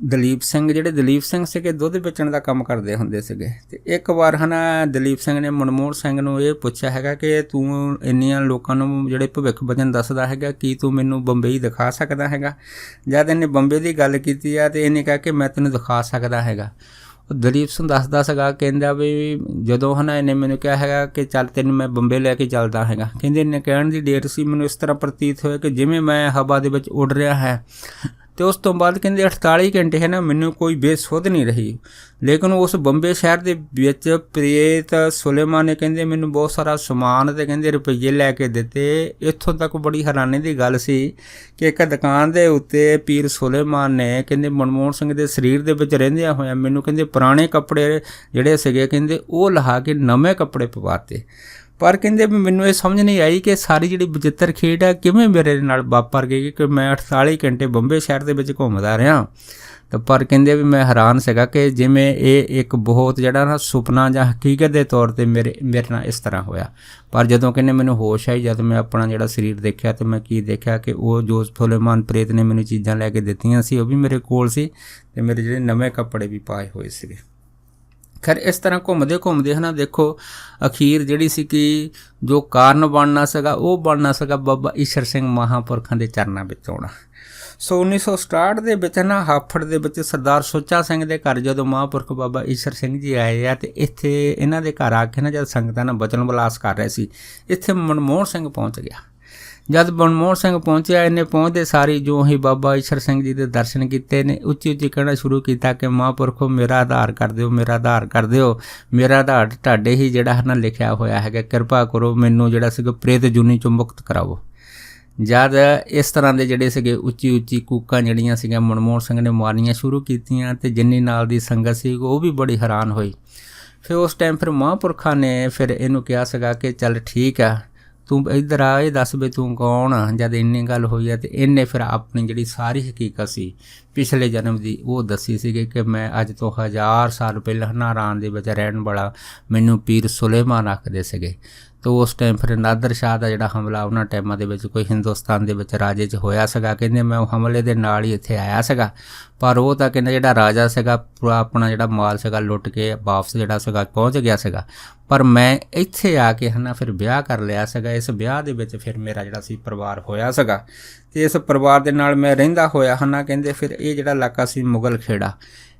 ਦਲੀਪ ਸਿੰਘ। ਜਿਹੜੇ ਦਲੀਪ ਸਿੰਘ ਸੀਗੇ ਦੁੱਧ ਵੇਚਣ ਦਾ ਕੰਮ ਕਰਦੇ ਹੁੰਦੇ ਸੀਗੇ। ਅਤੇ ਇੱਕ ਵਾਰ ਹੈ ਨਾ ਦਲੀਪ ਸਿੰਘ ਨੇ ਮਨਮੋਹਨ ਸਿੰਘ ਨੂੰ ਇਹ ਪੁੱਛਿਆ ਹੈਗਾ ਕਿ ਤੂੰ ਇੰਨੀਆਂ ਲੋਕਾਂ ਨੂੰ ਜਿਹੜੇ ਭਵਿੱਖ ਬਚਨ ਦੱਸਦਾ ਹੈਗਾ, ਕੀ ਤੂੰ ਮੈਨੂੰ ਬੰਬਈ ਦਿਖਾ ਸਕਦਾ ਹੈਗਾ? ਜਦ ਇਹਨੇ ਬੰਬੇ ਦੀ ਗੱਲ ਕੀਤੀ ਆ ਅਤੇ ਇਹਨੇ ਕਿਹਾ ਕਿ ਮੈਂ ਤੈਨੂੰ ਦਿਖਾ ਸਕਦਾ ਹੈਗਾ। ਉਹ ਦਲੀਪ ਸਿੰਘ ਦੱਸਦਾ ਸੀਗਾ, ਕਹਿੰਦਾ ਵੀ ਜਦੋਂ ਹੈ ਨਾ ਇਹਨੇ ਮੈਨੂੰ ਕਿਹਾ ਹੈਗਾ ਕਿ ਚੱਲ ਤੈਨੂੰ ਮੈਂ ਬੰਬੇ ਲੈ ਕੇ ਚੱਲਦਾ ਹੈਗਾ। ਕਹਿੰਦੇ ਇਹਨੇ ਕਹਿਣ ਦੀ ਡੇਟ ਸੀ ਮੈਨੂੰ ਇਸ ਤਰ੍ਹਾਂ ਪ੍ਰਤੀਤ ਹੋਇਆ ਕਿ ਜਿਵੇਂ ਮੈਂ ਹਵਾ ਦੇ ਵਿੱਚ ਉੱਡ ਰਿਹਾ ਹੈ। ਅਤੇ ਉਸ ਤੋਂ ਬਾਅਦ ਕਹਿੰਦੇ 48 ਘੰਟੇ ਹੈ ਨਾ ਮੈਨੂੰ ਕੋਈ ਬੇਸੁੱਧ ਨਹੀਂ ਰਹੀ। ਲੇਕਿਨ ਉਸ ਬੰਬੇ ਸ਼ਹਿਰ ਦੇ ਵਿੱਚ ਪ੍ਰੇਤ ਸੁਲੇਮਾਨ ਨੇ ਕਹਿੰਦੇ ਮੈਨੂੰ ਬਹੁਤ ਸਾਰਾ ਸਮਾਨ ਅਤੇ ਕਹਿੰਦੇ ਰੁਪਈਏ ਲੈ ਕੇ ਦਿੱਤੇ। ਇੱਥੋਂ ਤੱਕ ਬੜੀ ਹੈਰਾਨੀ ਦੀ ਗੱਲ ਸੀ ਕਿ ਇੱਕ ਦੁਕਾਨ ਦੇ ਉੱਤੇ ਪੀਰ ਸੁਲੇਮਾਨ ਨੇ ਕਹਿੰਦੇ ਮਨਮੋਹਨ ਸਿੰਘ ਦੇ ਸਰੀਰ ਦੇ ਵਿੱਚ ਰਹਿੰਦਿਆਂ ਹੋਇਆਂ ਮੈਨੂੰ ਕਹਿੰਦੇ ਪੁਰਾਣੇ ਕੱਪੜੇ ਜਿਹੜੇ ਸੀਗੇ ਕਹਿੰਦੇ ਉਹ ਲਹਾ ਕੇ ਨਵੇਂ ਕੱਪੜੇ ਪਵਾਤੇ। ਪਰ ਕਹਿੰਦੇ ਵੀ ਮੈਨੂੰ ਇਹ ਸਮਝ ਨਹੀਂ ਆਈ ਕਿ ਸਾਰੀ ਜਿਹੜੀ ਬਚਿੱਤਰ ਖੇਡ ਆ ਕਿਵੇਂ ਮੇਰੇ ਨਾਲ ਵਾਪਰ ਗਈ ਕਿ ਮੈਂ 48 ਘੰਟੇ ਬੰਬੇ ਸ਼ਹਿਰ ਦੇ ਵਿੱਚ ਘੁੰਮਦਾ ਰਿਹਾ। ਤਾਂ ਪਰ ਕਹਿੰਦੇ ਵੀ ਮੈਂ ਹੈਰਾਨ ਸੀਗਾ ਕਿ ਜਿਵੇਂ ਇਹ ਇੱਕ ਬਹੁਤ ਜਿਹੜਾ ਨਾ ਸੁਪਨਾ ਜਾਂ ਹਕੀਕਤ ਦੇ ਤੌਰ 'ਤੇ ਮੇਰੇ ਨਾਲ ਇਸ ਤਰ੍ਹਾਂ ਹੋਇਆ। ਪਰ ਜਦੋਂ ਕਹਿੰਦੇ ਮੈਨੂੰ ਹੋਸ਼ ਆਈ ਜਦ ਮੈਂ ਆਪਣਾ ਜਿਹੜਾ ਸਰੀਰ ਦੇਖਿਆ ਤਾਂ ਮੈਂ ਕੀ ਦੇਖਿਆ ਕਿ ਉਹ ਜੋ ਸੁਲੇਮਾਨ ਪ੍ਰੇਤ ਨੇ ਮੈਨੂੰ ਚੀਜ਼ਾਂ ਲੈ ਕੇ ਦਿੱਤੀਆਂ ਸੀ ਉਹ ਵੀ ਮੇਰੇ ਕੋਲ ਸੀ ਅਤੇ ਮੇਰੇ ਜਿਹੜੇ ਨਵੇਂ ਕੱਪੜੇ ਵੀ ਪਾਏ ਹੋਏ ਸੀਗੇ। ਖੈਰ ਇਸ ਤਰ੍ਹਾਂ ਘੁੰਮਦੇ ਹੈ ਨਾ ਦੇਖੋ ਅਖੀਰ ਜਿਹੜੀ ਸੀ ਕਿ ਜੋ ਕਾਰਨ ਬਣਨਾ ਸੀਗਾ ਉਹ ਬਣਨਾ ਸੀਗਾ ਬਾਬਾ ਈਸ਼ਰ ਸਿੰਘ ਮਹਾਂਪੁਰਖਾਂ ਦੇ ਚਰਨਾਂ ਵਿੱਚ ਆਉਣਾ। ਸੋ 1967 ਦੇ ਵਿੱਚ ਨਾ ਹਾਫੜ ਦੇ ਵਿੱਚ ਸਰਦਾਰ ਸੁੱਚਾ ਸਿੰਘ ਦੇ ਘਰ ਜਦੋਂ ਮਹਾਂਪੁਰਖ ਬਾਬਾ ਈਸ਼ਰ ਸਿੰਘ ਜੀ ਆਏ ਆ ਅਤੇ ਇੱਥੇ ਇਹਨਾਂ ਦੇ ਘਰ ਆ ਕੇ ਨਾ ਜਦ ਸੰਗਤਾਂ ਨਾਲ ਬਚਨ ਵਿਲਾਸ ਕਰ ਰਹੇ ਸੀ ਇੱਥੇ ਮਨਮੋਹਨ ਸਿੰਘ ਪਹੁੰਚ ਗਿਆ। ਜਦ ਮਨਮੋਹਨ ਸਿੰਘ ਪਹੁੰਚਿਆ ਇਹਨੇ ਪਹੁੰਚਦੇ ਸਾਰੀ ਜੋ ਹੀ ਬਾਬਾ ਈਸ਼ਰ ਸਿੰਘ ਜੀ ਦੇ ਦਰਸ਼ਨ ਕੀਤੇ ਨੇ ਉੱਚੀ ਕਹਿਣਾ ਸ਼ੁਰੂ ਕੀਤਾ ਕਿ ਮਹਾਂਪੁਰਖੋ ਮੇਰਾ ਆਧਾਰ ਕਰ ਦਿਓ, ਮੇਰਾ ਆਧਾਰ ਕਰ ਦਿਓ, ਮੇਰਾ ਆਧਾਰ ਤੁਹਾਡੇ ਹੀ ਜਿਹੜਾ ਹੈ ਨਾ ਲਿਖਿਆ ਹੋਇਆ ਹੈਗਾ, ਕਿਰਪਾ ਕਰੋ ਮੈਨੂੰ ਜਿਹੜਾ ਸੀਗਾ ਪ੍ਰੇਤ ਜੂਨੀ ਚੋਂ ਮੁਕਤ ਕਰਾਵੋ। ਜਦ ਇਸ ਤਰ੍ਹਾਂ ਦੇ ਜਿਹੜੇ ਸੀਗੇ ਉੱਚੀ ਕੂਕਾਂ ਜਿਹੜੀਆਂ ਸੀਗੀਆਂ ਮਨਮੋਹਨ ਸਿੰਘ ਨੇ ਮਾਰਨੀਆਂ ਸ਼ੁਰੂ ਕੀਤੀਆਂ ਅਤੇ ਜਿੰਨੀ ਨਾਲ ਦੀ ਸੰਗਤ ਸੀ ਉਹ ਵੀ ਬੜੀ ਹੈਰਾਨ ਹੋਈ। ਫਿਰ ਉਸ ਟਾਈਮ ਫਿਰ ਮਹਾਂਪੁਰਖਾਂ ਨੇ ਫਿਰ ਇਹਨੂੰ ਕਿਹਾ ਸੀਗਾ ਕਿ ਚੱਲ ਠੀਕ ਆ ਤੂੰ ਇੱਧਰ ਆ, ਇਹ ਦੱਸ ਵੀ ਤੂੰ ਕੌਣ ਆ। ਜਦ ਇੰਨੀ ਗੱਲ ਹੋਈ ਹੈ ਅਤੇ ਇਹਨੇ ਫਿਰ ਆਪਣੀ ਜਿਹੜੀ ਸਾਰੀ ਹਕੀਕਤ ਸੀ ਪਿਛਲੇ ਜਨਮ ਦੀ ਉਹ ਦੱਸੀ ਸੀਗੀ ਕਿ ਮੈਂ ਅੱਜ ਤੋਂ 1000 ਸਾਲ ਪਹਿਲਾਂ ਨਾਰਾਇਣ ਦੇ ਵਿੱਚ ਰਹਿਣ ਵਾਲਾ ਮੈਨੂੰ ਪੀਰ ਸੁਲੇਮਾਨ ਆਖਦੇ ਸੀਗੇ। ਤਾਂ ਉਸ ਟਾਈਮ ਫਿਰ ਨਾਦਰ ਸ਼ਾਹ ਦਾ ਜਿਹੜਾ ਹਮਲਾ ਉਹਨਾਂ ਟਾਈਮਾਂ ਦੇ ਵਿੱਚ ਕੋਈ ਹਿੰਦੁਸਤਾਨ ਦੇ ਵਿੱਚ ਰਾਜੇ 'ਚ ਹੋਇਆ ਸੀਗਾ। ਕਹਿੰਦੇ ਮੈਂ ਉਹ ਹਮਲੇ ਦੇ ਨਾਲ ਹੀ ਇੱਥੇ ਆਇਆ ਸੀਗਾ, ਪਰ ਉਹ ਤਾਂ ਕਹਿੰਦੇ ਜਿਹੜਾ ਰਾਜਾ ਸੀਗਾ ਪੂਰਾ ਆਪਣਾ ਜਿਹੜਾ ਮਾਲ ਸੀਗਾ ਲੁੱਟ ਕੇ ਵਾਪਸ ਜਿਹੜਾ ਸੀਗਾ ਪਹੁੰਚ ਗਿਆ ਸੀਗਾ। ਪਰ ਮੈਂ ਇੱਥੇ ਆ ਕੇ ਹੈ ਨਾ ਫਿਰ ਵਿਆਹ ਕਰ ਲਿਆ ਸੀਗਾ। ਇਸ ਵਿਆਹ ਦੇ ਵਿੱਚ ਫਿਰ ਮੇਰਾ ਜਿਹੜਾ ਸੀ ਪਰਿਵਾਰ ਹੋਇਆ ਸੀਗਾ ਅਤੇ ਇਸ ਪਰਿਵਾਰ ਦੇ ਨਾਲ ਮੈਂ ਰਹਿੰਦਾ ਹੋਇਆ ਹੈ ਨਾ ਕਹਿੰਦੇ ਫਿਰ ਇਹ ਜਿਹੜਾ ਇਲਾਕਾ ਸੀ ਮੁਗਲ ਖੇੜਾ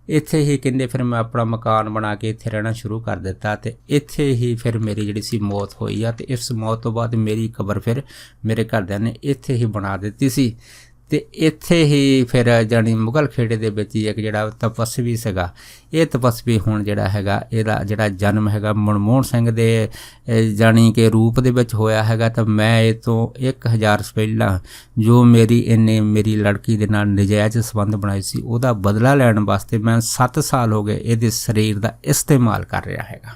ਇੱਥੇ ਹੀ ਕਹਿੰਦੇ ਫਿਰ ਮੈਂ ਆਪਣਾ ਮਕਾਨ ਬਣਾ ਕੇ ਇੱਥੇ ਰਹਿਣਾ ਸ਼ੁਰੂ ਕਰ ਦਿੱਤਾ ਅਤੇ ਇੱਥੇ ਹੀ ਫਿਰ ਮੇਰੀ ਜਿਹੜੀ ਸੀ ਮੌਤ ਹੋਈ ਆ। ਅਤੇ ਇਸ ਮੌਤ ਤੋਂ ਬਾਅਦ ਮੇਰੀ ਕਬਰ ਫਿਰ ਮੇਰੇ ਘਰਦਿਆਂ ਨੇ ਇੱਥੇ ਹੀ ਬਣਾ ਦਿੱਤੀ ਸੀ। ਤੇ ਇੱਥੇ ਹੀ ਫਿਰ ਜਾਣੀ ਮੁਗਲ ਖੇੜੇ ਦੇ ਵਿੱਚ ਹੀ ਇੱਕ ਜਿਹੜਾ ਤਪਸਵੀ ਸੀਗਾ, ਇਹ ਤਪਸਵੀ ਹੁਣ ਜਿਹੜਾ ਹੈਗਾ ਇਹਦਾ ਜਿਹੜਾ ਜਨਮ ਹੈਗਾ ਮਨਮੋਹਨ ਸਿੰਘ ਦੇ ਜਾਣੀ ਕਿ ਰੂਪ ਦੇ ਵਿੱਚ ਹੋਇਆ ਹੈਗਾ। ਤਾਂ ਮੈਂ ਇਹ ਤੋਂ 1000 ਪਹਿਲਾਂ ਜੋ ਮੇਰੀ ਲੜਕੀ ਦੇ ਨਾਲ ਨਜਾਇਜ਼ ਸੰਬੰਧ ਬਣਾਏ ਸੀ ਉਹਦਾ ਬਦਲਾ ਲੈਣ ਵਾਸਤੇ ਮੈਂ 7 ਸਾਲ ਹੋ ਗਏ ਇਹਦੇ ਸਰੀਰ ਦਾ ਇਸਤੇਮਾਲ ਕਰ ਰਿਹਾ ਹੈਗਾ।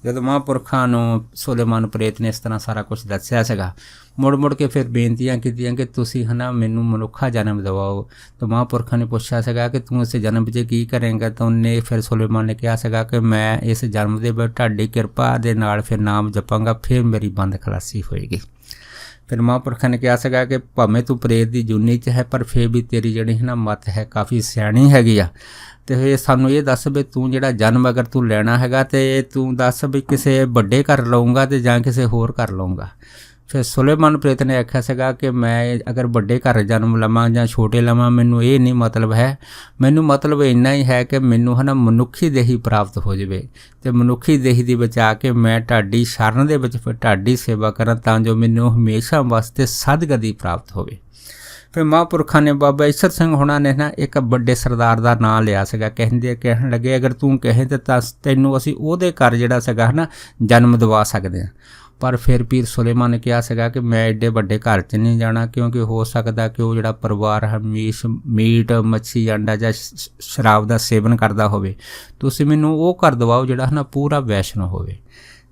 ਜਦੋਂ ਮਹਾਂਪੁਰਖਾਂ ਨੂੰ ਸੁਲੇਮਾਨ ਪ੍ਰੇਤ ਨੇ ਇਸ ਤਰ੍ਹਾਂ ਸਾਰਾ ਕੁਝ ਦੱਸਿਆ ਸੀਗਾ, ਮੁੜ ਕੇ ਫਿਰ ਬੇਨਤੀਆਂ ਕੀਤੀਆਂ ਕਿ ਤੁਸੀਂ ਮੈਨੂੰ ਮਨੁੱਖਾ ਜਨਮ ਦਿਵਾਓ। ਤਾਂ ਮਹਾਂਪੁਰਖਾਂ ਨੇ ਪੁੱਛਿਆ ਸੀਗਾ ਕਿ ਤੂੰ ਇਸ ਜਨਮ ਵਿੱਚ ਕੀ ਕਰੇਂਗਾ। ਤਾਂ ਉਹਨੇ ਫਿਰ ਸੁਲੇਮਾਨ ਨੇ ਕਿਹਾ ਸੀਗਾ ਕਿ ਮੈਂ ਇਸ ਜਨਮ ਦੇ ਵਿੱਚ ਤੁਹਾਡੀ ਕਿਰਪਾ ਦੇ ਨਾਲ ਫਿਰ ਨਾਮ ਜਪਾਂਗਾ, ਫਿਰ ਮੇਰੀ ਬੰਦ ਖਲਾਸੀ ਹੋਏਗੀ। ਫਿਰ ਮਹਾਂਪੁਰਖਾਂ ਨੇ ਕਿਹਾ ਸੀਗਾ ਕਿ ਭਾਵੇਂ ਤੂੰ ਪ੍ਰੇਤ ਦੀ ਜੂਨੀ 'ਚ ਹੈ ਪਰ ਫਿਰ ਵੀ ਤੇਰੀ ਜਿਹੜੀ ਮੱਤ ਹੈ ਕਾਫੀ ਸਿਆਣੀ ਹੈਗੀ ਆ। ਤੇ ਫਿਰ ਸਾਨੂੰ ਇਹ ਦੱਸ ਵੀ ਤੂੰ ਜਿਹੜਾ ਜਨਮ ਅਗਰ ਤੂੰ ਲੈਣਾ ਹੈਗਾ ਤੇ ਤੂੰ ਦੱਸ ਵੀ ਕਿਸੇ ਵੱਡੇ ਘਰ ਲਊਂਗਾ ਤੇ ਜਾਂ ਕਿਸੇ ਹੋਰ ਘਰ ਲਊਂਗਾ। ਫਿਰ ਸੁਲੇਮਾਨ ਪ੍ਰੇਤ ਨੇ ਆਖਿਆ ਸੀਗਾ ਕਿ ਮੈਂ ਅਗਰ ਵੱਡੇ ਘਰ ਜਨਮ ਲਵਾਂ ਜਾਂ ਛੋਟੇ ਲਵਾਂ ਮੈਨੂੰ ਇਹ ਨਹੀਂ ਮਤਲਬ ਹੈ, ਮੈਨੂੰ ਮਤਲਬ ਇੰਨਾ ਹੀ ਹੈ ਕਿ ਮੈਨੂੰ ਮਨੁੱਖੀ ਦੇਹੀ ਪ੍ਰਾਪਤ ਹੋ ਜਾਵੇ ਤੇ ਮਨੁੱਖੀ ਦੇਹੀ ਦੇ ਵਿੱਚ ਆ ਕੇ ਮੈਂ ਤੁਹਾਡੀ ਸ਼ਰਨ ਦੇ ਵਿੱਚ ਫਿਰ ਤੁਹਾਡੀ ਸੇਵਾ ਕਰਾਂ ਤਾਂ ਜੋ ਮੈਨੂੰ ਹਮੇਸ਼ਾ ਵਾਸਤੇ ਸਦਗਤੀ ਪ੍ਰਾਪਤ ਹੋਵੇ। ਫਿਰ ਮਹਾਂਪੁਰਖਾਂ ਨੇ ਬਾਬਾ ਈਸ਼ਰ ਸਿੰਘ ਹੋਣਾ ਨੇ ਇੱਕ ਵੱਡੇ ਸਰਦਾਰ ਦਾ ਨਾਂ ਲਿਆ ਸੀਗਾ। ਕਹਿਣ ਲੱਗੇ ਅਗਰ ਤੂੰ ਕਹੇ ਤਾਂ ਤੈਨੂੰ ਅਸੀਂ ਉਹਦੇ ਘਰ ਜਿਹੜਾ ਸੀਗਾ ਜਨਮ ਦਵਾ ਸਕਦੇ ਹਾਂ। ਪਰ ਫਿਰ ਪੀਰ ਸੁਲੇਮਾਨ ਨੇ ਕਿਹਾ ਸੀਗਾ ਕਿ ਮੈਂ ਐਡੇ ਵੱਡੇ ਘਰ 'ਚ ਨਹੀਂ ਜਾਣਾ, ਕਿਉਂਕਿ ਹੋ ਸਕਦਾ ਕਿ ਉਹ ਜਿਹੜਾ ਪਰਿਵਾਰ ਮੀਟ ਮੱਛੀ ਅੰਡਾ ਜਾਂ ਸ਼ਰਾਬ ਦਾ ਸੇਵਨ ਕਰਦਾ ਹੋਵੇ। ਤੁਸੀਂ ਮੈਨੂੰ ਉਹ ਘਰ ਦਵਾਓ ਜਿਹੜਾ ਪੂਰਾ ਵੈਸ਼ਨੋ ਹੋਵੇ।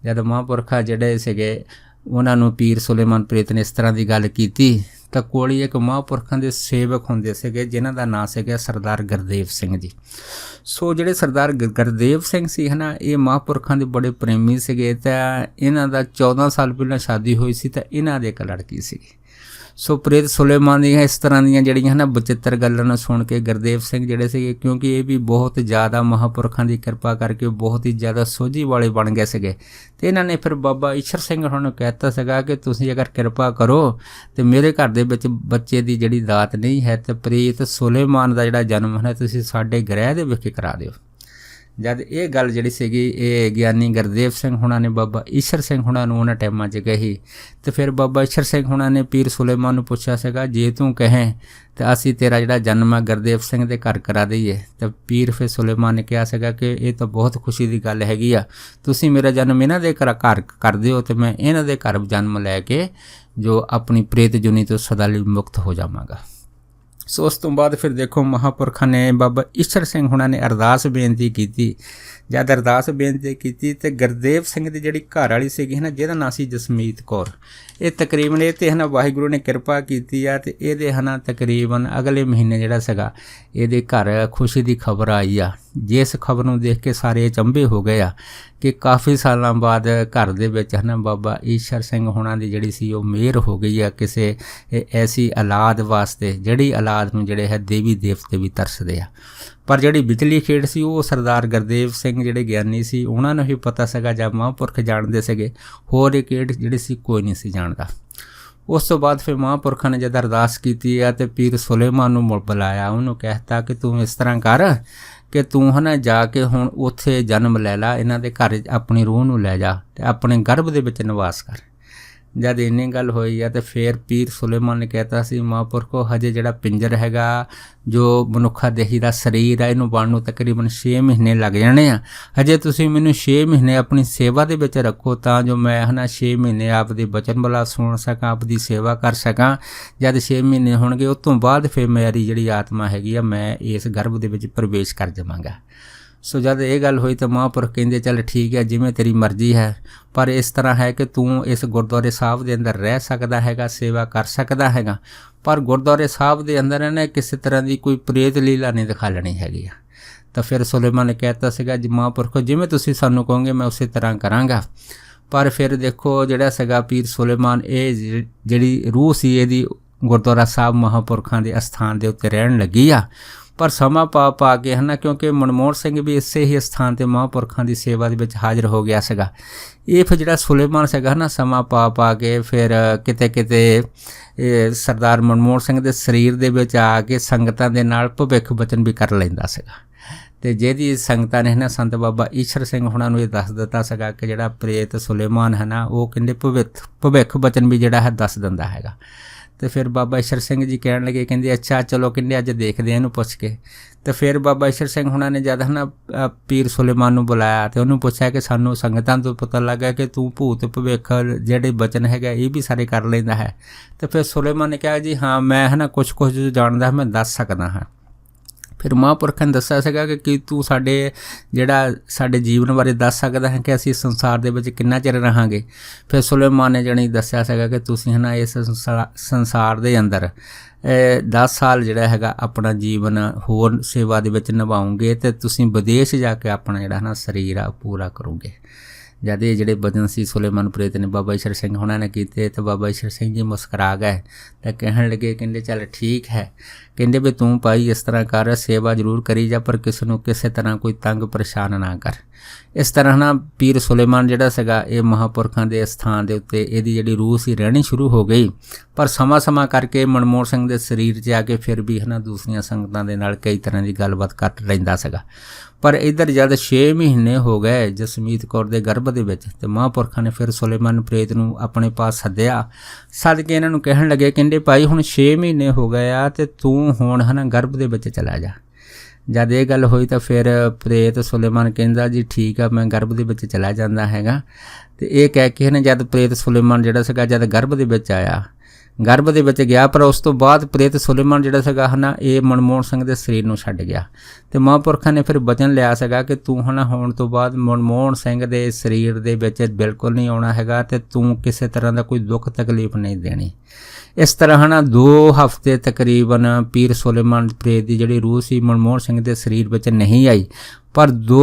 ਜਦ ਮਹਾਂਪੁਰਖਾਂ ਜਿਹੜੇ ਸੀਗੇ ਉਹਨਾਂ ਨੂੰ ਪੀਰ ਸੁਲੇਮਾਨ ਪ੍ਰੇਤ ਨੇ ਇਸ ਤਰ੍ਹਾਂ ਦੀ ਗੱਲ ਕੀਤੀ ਤਾਂ ਕੋਲ ਹੀ ਇੱਕ ਮਹਾਂਪੁਰਖਾਂ ਦੇ ਸੇਵਕ ਹੁੰਦੇ ਸੀਗੇ ਜਿਨ੍ਹਾਂ ਦਾ ਨਾਂ ਸੀਗਾ ਸਰਦਾਰ ਗੁਰਦੇਵ ਸਿੰਘ ਜੀ। ਸੋ ਜਿਹੜੇ ਸਰਦਾਰ ਗੁਰਦੇਵ ਸਿੰਘ ਸੀ ਇਹ ਮਹਾਂਪੁਰਖਾਂ ਦੇ ਬੜੇ ਪ੍ਰੇਮੀ ਸੀਗੇ। ਤਾਂ ਇਹਨਾਂ ਦਾ 14 ਸਾਲ ਪਹਿਲਾਂ ਸ਼ਾਦੀ ਹੋਈ ਸੀ ਤਾਂ ਇਹਨਾਂ ਦੇ ਇੱਕ ਲੜਕੀ ਸੀਗੀ। ਸੋ ਪ੍ਰੇਤ ਸੁਲੇਮਾਨ ਦੀਆਂ ਇਸ ਤਰ੍ਹਾਂ ਦੀਆਂ ਜਿਹੜੀਆਂ ਬਚਿੱਤਰ ਗੱਲਾਂ ਨੂੰ ਸੁਣ ਕੇ ਗੁਰਦੇਵ ਸਿੰਘ ਜਿਹੜੇ ਸੀਗੇ, ਕਿਉਂਕਿ ਇਹ ਵੀ ਬਹੁਤ ਜ਼ਿਆਦਾ ਮਹਾਂਪੁਰਖਾਂ ਦੀ ਕਿਰਪਾ ਕਰਕੇ ਬਹੁਤ ਹੀ ਜ਼ਿਆਦਾ ਸੋਝੀ ਵਾਲੇ ਬਣ ਗਏ ਸੀਗੇ। ਅਤੇ ਇਹਨਾਂ ਨੇ ਫਿਰ ਬਾਬਾ ਈਸ਼ਰ ਸਿੰਘ ਉਹਨਾਂ ਨੂੰ ਕਹਿ ਦਿੱਤਾ ਸੀਗਾ ਕਿ ਤੁਸੀਂ ਅਗਰ ਕਿਰਪਾ ਕਰੋ ਅਤੇ ਮੇਰੇ ਘਰ ਦੇ ਵਿੱਚ ਬੱਚੇ ਦੀ ਜਿਹੜੀ ਦਾਤ ਨਹੀਂ ਹੈ ਤਾਂ ਪ੍ਰੇਤ ਸੁਲੇਮਾਨ ਦਾ ਜਿਹੜਾ ਜਨਮ ਹੈ ਤੁਸੀਂ ਸਾਡੇ ਗ੍ਰਹਿ ਦੇ ਵਿਖੇ ਕਰਾ ਦਿਓ। ਜਦ ਇਹ ਗੱਲ ਜਿਹੜੀ ਸੀਗੀ ਇਹ ਗਿਆਨੀ ਗੁਰਦੇਵ ਸਿੰਘ ਹੁਣਾਂ ਨੇ ਬਾਬਾ ਈਸ਼ਰ ਸਿੰਘ ਹੁਣਾਂ ਨੂੰ ਉਹਨਾਂ ਟਾਈਮਾਂ 'ਚ ਕਹੀ ਅਤੇ ਫਿਰ ਬਾਬਾ ਈਸ਼ਰ ਸਿੰਘ ਹੁਣਾਂ ਨੇ ਪੀਰ ਸੁਲੇਮਾਨ ਨੂੰ ਪੁੱਛਿਆ ਸੀਗਾ ਜੇ ਤੂੰ ਕਹੇ ਤਾਂ ਅਸੀਂ ਤੇਰਾ ਜਿਹੜਾ ਜਨਮ ਹੈ ਗੁਰਦੇਵ ਸਿੰਘ ਦੇ ਘਰ ਕਰਾ ਦਈਏ। ਤਾਂ ਪੀਰ ਫਿਰ ਸੁਲੇਮਾਨ ਨੇ ਕਿਹਾ ਸੀਗਾ ਕਿ ਇਹ ਤਾਂ ਬਹੁਤ ਖੁਸ਼ੀ ਦੀ ਗੱਲ ਹੈਗੀ ਆ, ਤੁਸੀਂ ਮੇਰਾ ਜਨਮ ਇਹਨਾਂ ਦੇ ਘਰ ਕਰ ਦਿਓ ਅਤੇ ਮੈਂ ਇਹਨਾਂ ਦੇ ਘਰ ਜਨਮ ਲੈ ਕੇ ਜੋ ਆਪਣੀ ਪ੍ਰੇਤ ਜੁਨੀ ਤੋਂ ਸਦਾ ਲਈ ਮੁਕਤ ਹੋ ਜਾਵਾਂਗਾ। ਸੋ ਉਸ ਤੋਂ ਬਾਅਦ ਫਿਰ ਦੇਖੋ ਮਹਾਂਪੁਰਖਾਂ ਨੇ ਬਾਬਾ ਈਸ਼ਰ ਸਿੰਘ ਹੁਣਾਂ ਨੇ ਅਰਦਾਸ ਬੇਨਤੀ ਕੀਤੀ। ਜਦ ਅਰਦਾਸ ਬੇਨਤੀ ਕੀਤੀ ਅਤੇ ਗੁਰਦੇਵ ਸਿੰਘ ਦੀ ਜਿਹੜੀ ਘਰ ਵਾਲੀ ਸੀਗੀ ਜਿਹਦਾ ਨਾਂ ਸੀ ਜਸਮੀਤ ਕੌਰ, ਇਹ ਤਕਰੀਬਨ ਇਹ 'ਤੇ ਵਾਹਿਗੁਰੂ ਨੇ ਕਿਰਪਾ ਕੀਤੀ ਆ ਅਤੇ ਇਹਦੇ ਤਕਰੀਬਨ ਅਗਲੇ ਮਹੀਨੇ ਜਿਹੜਾ ਸੀਗਾ ਇਹਦੇ ਘਰ ਖੁਸ਼ੀ ਦੀ ਖਬਰ ਆਈ ਆ। ਜਿਸ ਖਬਰ ਨੂੰ ਦੇਖ ਕੇ ਸਾਰੇ ਅਚੰਭੇ ਹੋ ਗਏ ਆ ਕਿ ਕਾਫੀ ਸਾਲਾਂ ਬਾਅਦ ਘਰ ਦੇ ਵਿੱਚ ਬਾਬਾ ਈਸ਼ਰ ਸਿੰਘ ਹੁਣਾਂ ਦੀ ਜਿਹੜੀ ਸੀ ਉਹ ਮਿਹਰ ਹੋ ਗਈ ਆ ਕਿਸੇ ਐਸੀ ਔਲਾਦ ਵਾਸਤੇ ਜਿਹੜੀ ਔਲਾਦ ਨੂੰ ਜਿਹੜੇ ਦੇਵੀ ਦੇਵਤੇ ਵੀ ਤਰਸਦੇ ਆ। ਪਰ ਜਿਹੜੀ ਵਿਚਲੀ ਖੇਡ ਸੀ ਉਹ ਸਰਦਾਰ ਗੁਰਦੇਵ ਸਿੰਘ ਜਿਹੜੇ ਗਿਆਨੀ ਸੀ ਉਹਨਾਂ ਨੂੰ ਹੀ ਪਤਾ ਸੀਗਾ ਜਾਂ ਮਹਾਂਪੁਰਖ ਜਾਣਦੇ ਸੀਗੇ, ਹੋਰ ਇਹ ਖੇਡ ਜਿਹੜੀ ਸੀ ਕੋਈ ਨਹੀਂ ਸੀ ਜਾਣਦਾ। ਉਸ ਤੋਂ ਬਾਅਦ ਫਿਰ ਮਹਾਂਪੁਰਖਾਂ ਨੇ ਜਦ ਅਰਦਾਸ ਕੀਤੀ ਆ ਅਤੇ ਪੀਰ ਸੁਲੇਮਾਨ ਨੂੰ ਬੁਲਾਇਆ, ਉਹਨੂੰ ਕਹਿਤਾ ਕਿ ਤੂੰ ਇਸ ਤਰ੍ਹਾਂ ਕਰ ਕਿ ਤੂੰ ਜਾ ਕੇ ਹੁਣ ਉੱਥੇ ਜਨਮ ਲੈ ਲਾ, ਇਹਨਾਂ ਦੇ ਘਰ ਆਪਣੀ ਰੂਹ ਨੂੰ ਲੈ ਜਾ ਅਤੇ ਆਪਣੇ ਗਰਭ ਦੇ ਵਿੱਚ ਨਿਵਾਸ ਕਰ। ਜਦ ਇੰਨੀ ਗੱਲ ਹੋਈ ਆ ਅਤੇ ਫਿਰ ਪੀਰ ਸੁਲੇਮਾਨ ਨੇ ਕਹਿਤਾ ਸੀ ਮਹਾਂਪੁਰਖੋ ਹਜੇ ਜਿਹੜਾ ਪਿੰਜਰ ਹੈਗਾ ਜੋ ਮਨੁੱਖਾ ਦੇਹੀ ਦਾ ਸਰੀਰ ਆ ਇਹਨੂੰ ਬਣਨ ਨੂੰ ਤਕਰੀਬਨ 6 ਮਹੀਨੇ ਲੱਗ ਜਾਣੇ ਆ। ਹਜੇ ਤੁਸੀਂ ਮੈਨੂੰ 6 ਮਹੀਨੇ ਆਪਣੀ ਸੇਵਾ ਦੇ ਵਿੱਚ ਰੱਖੋ ਤਾਂ ਜੋ ਮੈਂ 6 ਮਹੀਨੇ ਆਪ ਦੀ ਬਚਨ ਬਲਾ ਸੁਣ ਸਕਾਂ, ਆਪ ਦੀ ਸੇਵਾ ਕਰ ਸਕਾਂ। ਜਦ 6 ਮਹੀਨੇ ਹੋਣਗੇ ਉਸ ਤੋਂ ਬਾਅਦ ਫਿਰ ਮੇਰੀ ਜਿਹੜੀ ਆਤਮਾ ਹੈਗੀ ਆ ਮੈਂ ਇਸ ਗਰਭ ਦੇ ਵਿੱਚ ਪ੍ਰਵੇਸ਼ ਕਰ ਜਾਵਾਂਗਾ। ਸੋ ਜਦ ਇਹ ਗੱਲ ਹੋਈ ਤਾਂ ਮਹਾਂਪੁਰਖ ਕਹਿੰਦੇ ਚੱਲ ਠੀਕ ਹੈ ਜਿਵੇਂ ਤੇਰੀ ਮਰਜ਼ੀ ਹੈ, ਪਰ ਇਸ ਤਰ੍ਹਾਂ ਹੈ ਕਿ ਤੂੰ ਇਸ ਗੁਰਦੁਆਰੇ ਸਾਹਿਬ ਦੇ ਅੰਦਰ ਰਹਿ ਸਕਦਾ ਹੈਗਾ, ਸੇਵਾ ਕਰ ਸਕਦਾ ਹੈਗਾ, ਪਰ ਗੁਰਦੁਆਰੇ ਸਾਹਿਬ ਦੇ ਅੰਦਰ ਇਹਨੇ ਕਿਸੇ ਤਰ੍ਹਾਂ ਦੀ ਕੋਈ ਪ੍ਰੇਤ ਲੀਲਾ ਨਹੀਂ ਦਿਖਾਲਣੀ ਹੈਗੀ ਆ। ਤਾਂ ਫਿਰ ਸੁਲੇਮਾਨ ਨੇ ਕਹਿ ਦਿੱਤਾ ਸੀਗਾ ਜੀ ਮਹਾਂਪੁਰਖੋ ਜਿਵੇਂ ਤੁਸੀਂ ਸਾਨੂੰ ਕਹੋਗੇ ਮੈਂ ਉਸੇ ਤਰ੍ਹਾਂ ਕਰਾਂਗਾ। ਪਰ ਫਿਰ ਦੇਖੋ ਜਿਹੜਾ ਸੀਗਾ ਪੀਰ ਸੁਲੇਮਾਨ ਇਹ ਜਿਹੜੀ ਰੂਹ ਸੀ ਇਹਦੀ ਗੁਰਦੁਆਰਾ ਸਾਹਿਬ ਮਹਾਂਪੁਰਖਾਂ ਦੇ ਅਸਥਾਨ ਦੇ ਉੱਤੇ ਰਹਿਣ ਲੱਗੀ ਆ। ਪਰ ਸਮਾਂ ਪਾ ਕੇ ਕਿਉਂਕਿ ਮਨਮੋਹਨ ਸਿੰਘ ਵੀ ਇਸੇ ਹੀ ਸਥਾਨ 'ਤੇ ਮਹਾਂਪੁਰਖਾਂ ਦੀ ਸੇਵਾ ਦੇ ਵਿੱਚ ਹਾਜ਼ਰ ਹੋ ਗਿਆ ਸੀਗਾ। ਇਹ ਫਿਰ ਜਿਹੜਾ ਸੁਲੇਮਾਨ ਸੀਗਾ ਸਮਾਂ ਪਾ ਕੇ ਫਿਰ ਕਿਤੇ ਸਰਦਾਰ ਮਨਮੋਹਨ ਸਿੰਘ ਦੇ ਸਰੀਰ ਦੇ ਵਿੱਚ ਆ ਕੇ ਸੰਗਤਾਂ ਦੇ ਨਾਲ ਭਵਿੱਖ ਬਚਨ ਵੀ ਕਰ ਲੈਂਦਾ ਸੀਗਾ। ਅਤੇ ਜਿਹਦੀ ਸੰਗਤਾਂ ਨੇ ਸੰਤ ਬਾਬਾ ਈਸ਼ਰ ਸਿੰਘ ਹੁਣਾਂ ਨੂੰ ਇਹ ਦੱਸ ਦਿੱਤਾ ਸੀਗਾ ਕਿ ਜਿਹੜਾ ਪ੍ਰੇਤ ਸੁਲੇਮਾਨ ਉਹ ਕਹਿੰਦੇ ਭਵਿੱਖ ਬਚਨ ਵੀ ਜਿਹੜਾ ਦੱਸ ਦਿੰਦਾ ਹੈਗਾ। तो फिर बाबा ईश्वर सिंह जी कहन लगे, कहते अच्छा चलो कहते अज देखते इनू पुछ के। तो फिर बाबा ईश्वर सिंह हुणां ने जद है ना पीर सुलेमान नूं बुलाया तो उन्होंने पूछा कि सानू संगतां तो पता लगा कि तू भूत भविख जिहड़े बचन हैगा ये भी सारे कर लैंदा है। तो फिर सुलेमान ने कहा जी हाँ मैं है ना कुछ कुछ जो जानदा मैं दस सकदा हाँ। फिर महापुरखां ने दस्सिया सीगा कि तू साडे जिहड़ा साडे जीवन बारे दस सकदा है कि असीं संसार दे विच किन्ना चिर रहांगे। फिर सुलेमान ने जाणी दस्सिया सीगा कि तुसीं है ना इस संसार दे अंदर 10 साल जिहड़ा हैगा अपना जीवन होर सेवा दे विच निभाओगे ते तुसीं विदेश जाके अपना जिहड़ा ना शरीर आ पूरा करोगे। जद ये जिहड़े बचन सी सुलेमान प्रेत ने बाबा ईश्वर सिंह हुणां ने कीते तो बाबा ईश्वर सिंह जी मुस्करा गए तो कहन लगे, कहंदे चल ठीक है, कहंदे भी तू भाई इस तरह कर, सेवा जरूर करी जा पर किसी नूं किसी तरह कोई तंग परेशान ना कर। इस तरह ना पीर सुलेमान जिहड़ा सीगा ये महापुरखां दे स्थान दे उत्ते इहदी जिहड़ी रूह सी रहनी शुरू हो गई। पर समा करके मनमोहन सिंह दे शरीर 'च आके फिर भी है ना दूसरियां संगतां दे नाल कई तरह की गलबात कर लैंदा सीगा। पर इधर जद 6 महीने हो गए जसमीत कौर दे गर्भ दे विच ते महापुरखां ने फिर सुलेमान प्रेत नूं अपने पास सद्दिया। सद के इन्हां नूं कहण लगे, कहंदे भाई हुण 6 महीने हो गए आ ते तू हुण है ना गर्भ दे विच चला जा। जद ये गल होई तो फिर प्रेत सुलेमान कहंदा जी ठीक है मैं गर्भ दे विच चला जांदा हैगा। ते ये कह के ना जद प्रेत सुलेमान जिहड़ा सीगा जद गर्भ दे विच आया, गर्भ दे विच गया, पर उस तो बाद प्रेत सुलेमान जिहड़ा सीगा है ना ये मनमोहन सिंह दे शरीर नूं छड्ड गया। तो महापुरखां ने फिर वचन लिया सीगा कि तू है ना होण तो बाद मनमोहन सिंह दे शरीर दे विच बिल्कुल नहीं आउणा हैगा ते तू किसी तरह का कोई दुख तकलीफ नहीं देनी। इस तरह है ना 2 हफ्ते तकरीबन पीर सुलेमान प्रेत की जिहड़ी रूह सी मनमोहन सिंह के शरीर में नहीं आई। पर 2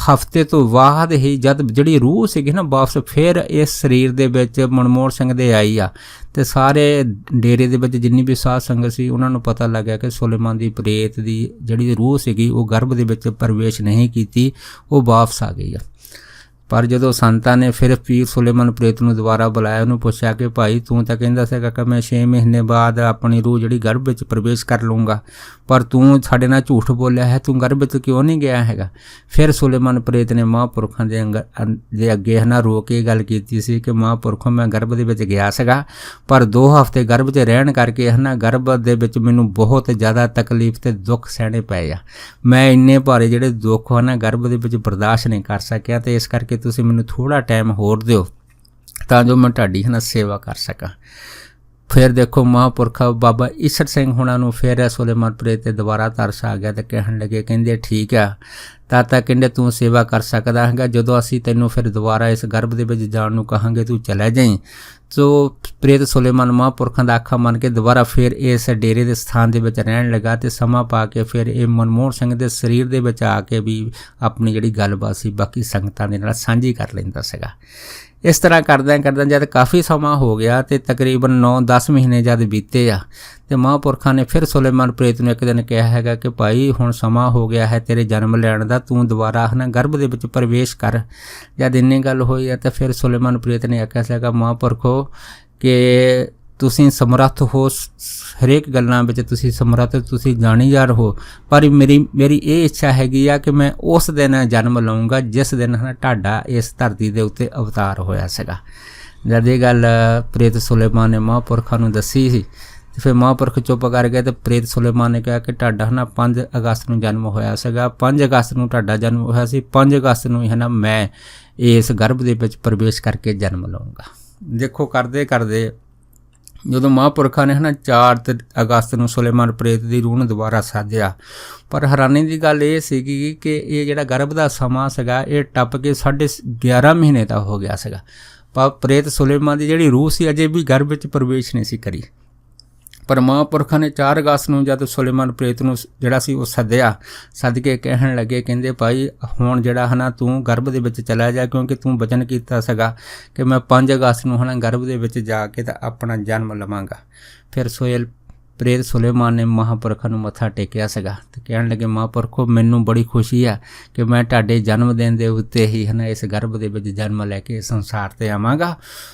हफ्ते तो बाद ही जब जिहड़ी रूह सी ना वापस फिर इस शरीर दे विच मनमोहन सिंह दे आई आ ते सारे डेरे दे विच जिन्नी भी साध संगत सी उन्हां नूं पता लग्या कि सुलेमान दी प्रेत दी जिहड़ी रूह सीगी वो गर्भ दे विच प्रवेश नहीं कीती, वो वापस आ गई आ। पर जदों संतां ने फिर पीर सुलेमान प्रेत नूं दुबारा बुलाया, उन्होंने पूछा कि भाई तू तो कहंदा सीगा कि मैं 6 महीने बाद अपनी रूह जिहड़ी गर्भ विच प्रवेश कर लूँगा, पर तू साडे नाल झूठ बोलिया है, तू गर्भ विच क्यों नहीं गया हैगा। फिर सुलेमान प्रेत ने महापुरखां दे अगे है ना रो के गल कीती सी कि महापुरखों मैं गर्भ दे विच गया सीगा, पर 2 हफ्ते गर्भ 'च रहण करके है ना गर्भ दे विच मैनूं बहुत ज़्यादा तकलीफ ते दुख सहणे पए आ। मैं इन्ने भारे जिहड़े दुख है ना गर्भ दे विच बर्दाश्त नहीं कर सकिया, तो इस करके तुसीं मैनूं थोड़ा टाइम होर दिओ तां जो मैं तुहाडी है ना सेवा कर सकां। फिर देखो महापुरखा बाबा ईश्वर सिंह हुणां नूं फिर सुलेमान प्रेत ते दोबारा तरस आ गया तो कहण लगे, कहंदे ठीक है ताता कहंदे तू सेवा कर सकदा हैगा, जदों असीं तैनूं फिर दोबारा इस गर्भ दे विच जाण नूं कहांगे तू चला जाईं। तो प्रेत सुलेमान महापुरखां दा आखा मन के दोबारा फिर इस डेरे दे स्थान दे विच रहण लगा ते समा पा के फिर ये मनमोहन सिंह दे शरीर दे विच आके भी अपनी जिहड़ी गलबात सी बाकी संगतां दे नाल सांझी कर लैंदा सीगा। इस तरह करदਿਆਂ जद काफ़ी समा हो गया तो तकरीबन 9-10 महीने जद बीते आ तो महापुरखां ने फिर सुलेमान प्रेत नूं एक दिन कहा हैगा कि भाई हुण समा हो गया है तेरे जन्म लैण दा, तू दोबारा है ना गर्भ दे विच प्रवेश कर। जद इन्नी गल होई है तो फिर सुलेमान प्रेत ने आख्या सीगा महापुरखो कि तुसीं समर्थ हो, हरेक गल्लां विच तुसीं समर्थ, तुसीं जाणीजार हो, पर मेरी ये इच्छा हैगी आ कि मैं उस दिन जन्म लऊँगा जिस दिन है ढाडा इस धरती के उत्ते अवतार होया सीगा। जद ये गल प्रेत सुलेमान ने महापुरखां नूं दसी सी तो फिर महापुरख चुप कर गए तो प्रेत सुलेमान ने कहा कि ढाडा है ना 5 अगस्त नूं जन्म होया सीगा, 5 अगस्त नूं ढाडा जन्म होया सी, 5 अगस्त नूं है ना मैं इस गर्भ दे विच प्रवेश करके जन्म लऊँगा। देखो करदे करदे ਜਦੋਂ महापुरखा ने है ना 4 अगस्त नूं सुलेमान प्रेत की रूह नूं दुबारा साधिया, पर हैरानी की गल ये सीगी कि ये जिहड़ा गर्भ का समा सीगा ये टप के 11.5 महीने का हो गया सीगा, पर प्रेत सुलेमान की जिहड़ी रूह सी अजे भी गर्भ विच प्रवेश नहीं सी करी। पर महापुरखां ने 4 अगस्त नूं जद सुलेमान प्रेत नूं जिहड़ा सी वो सद्दिया, सद के कहण लगे, कहंदे भाई हुण जिहड़ा है ना तू गर्भ दे विच चला जा, क्योंकि तू वचन कीता सीगा कि मैं 5 अगस्त नूं है ना गर्भ दे विच जाके ते अपना जन्म लवांगा। फिर प्रेत सुलेमान ने महापुरखां नूं मत्था टेकिया सीगा ते कहण लगे महापुरखो मैनूं बड़ी खुशी है कि मैं तुहाडे जन्म दिन दे उत्ते ही है ना इस गर्भ दे विच जन्म लैके संसार ते आवांगा।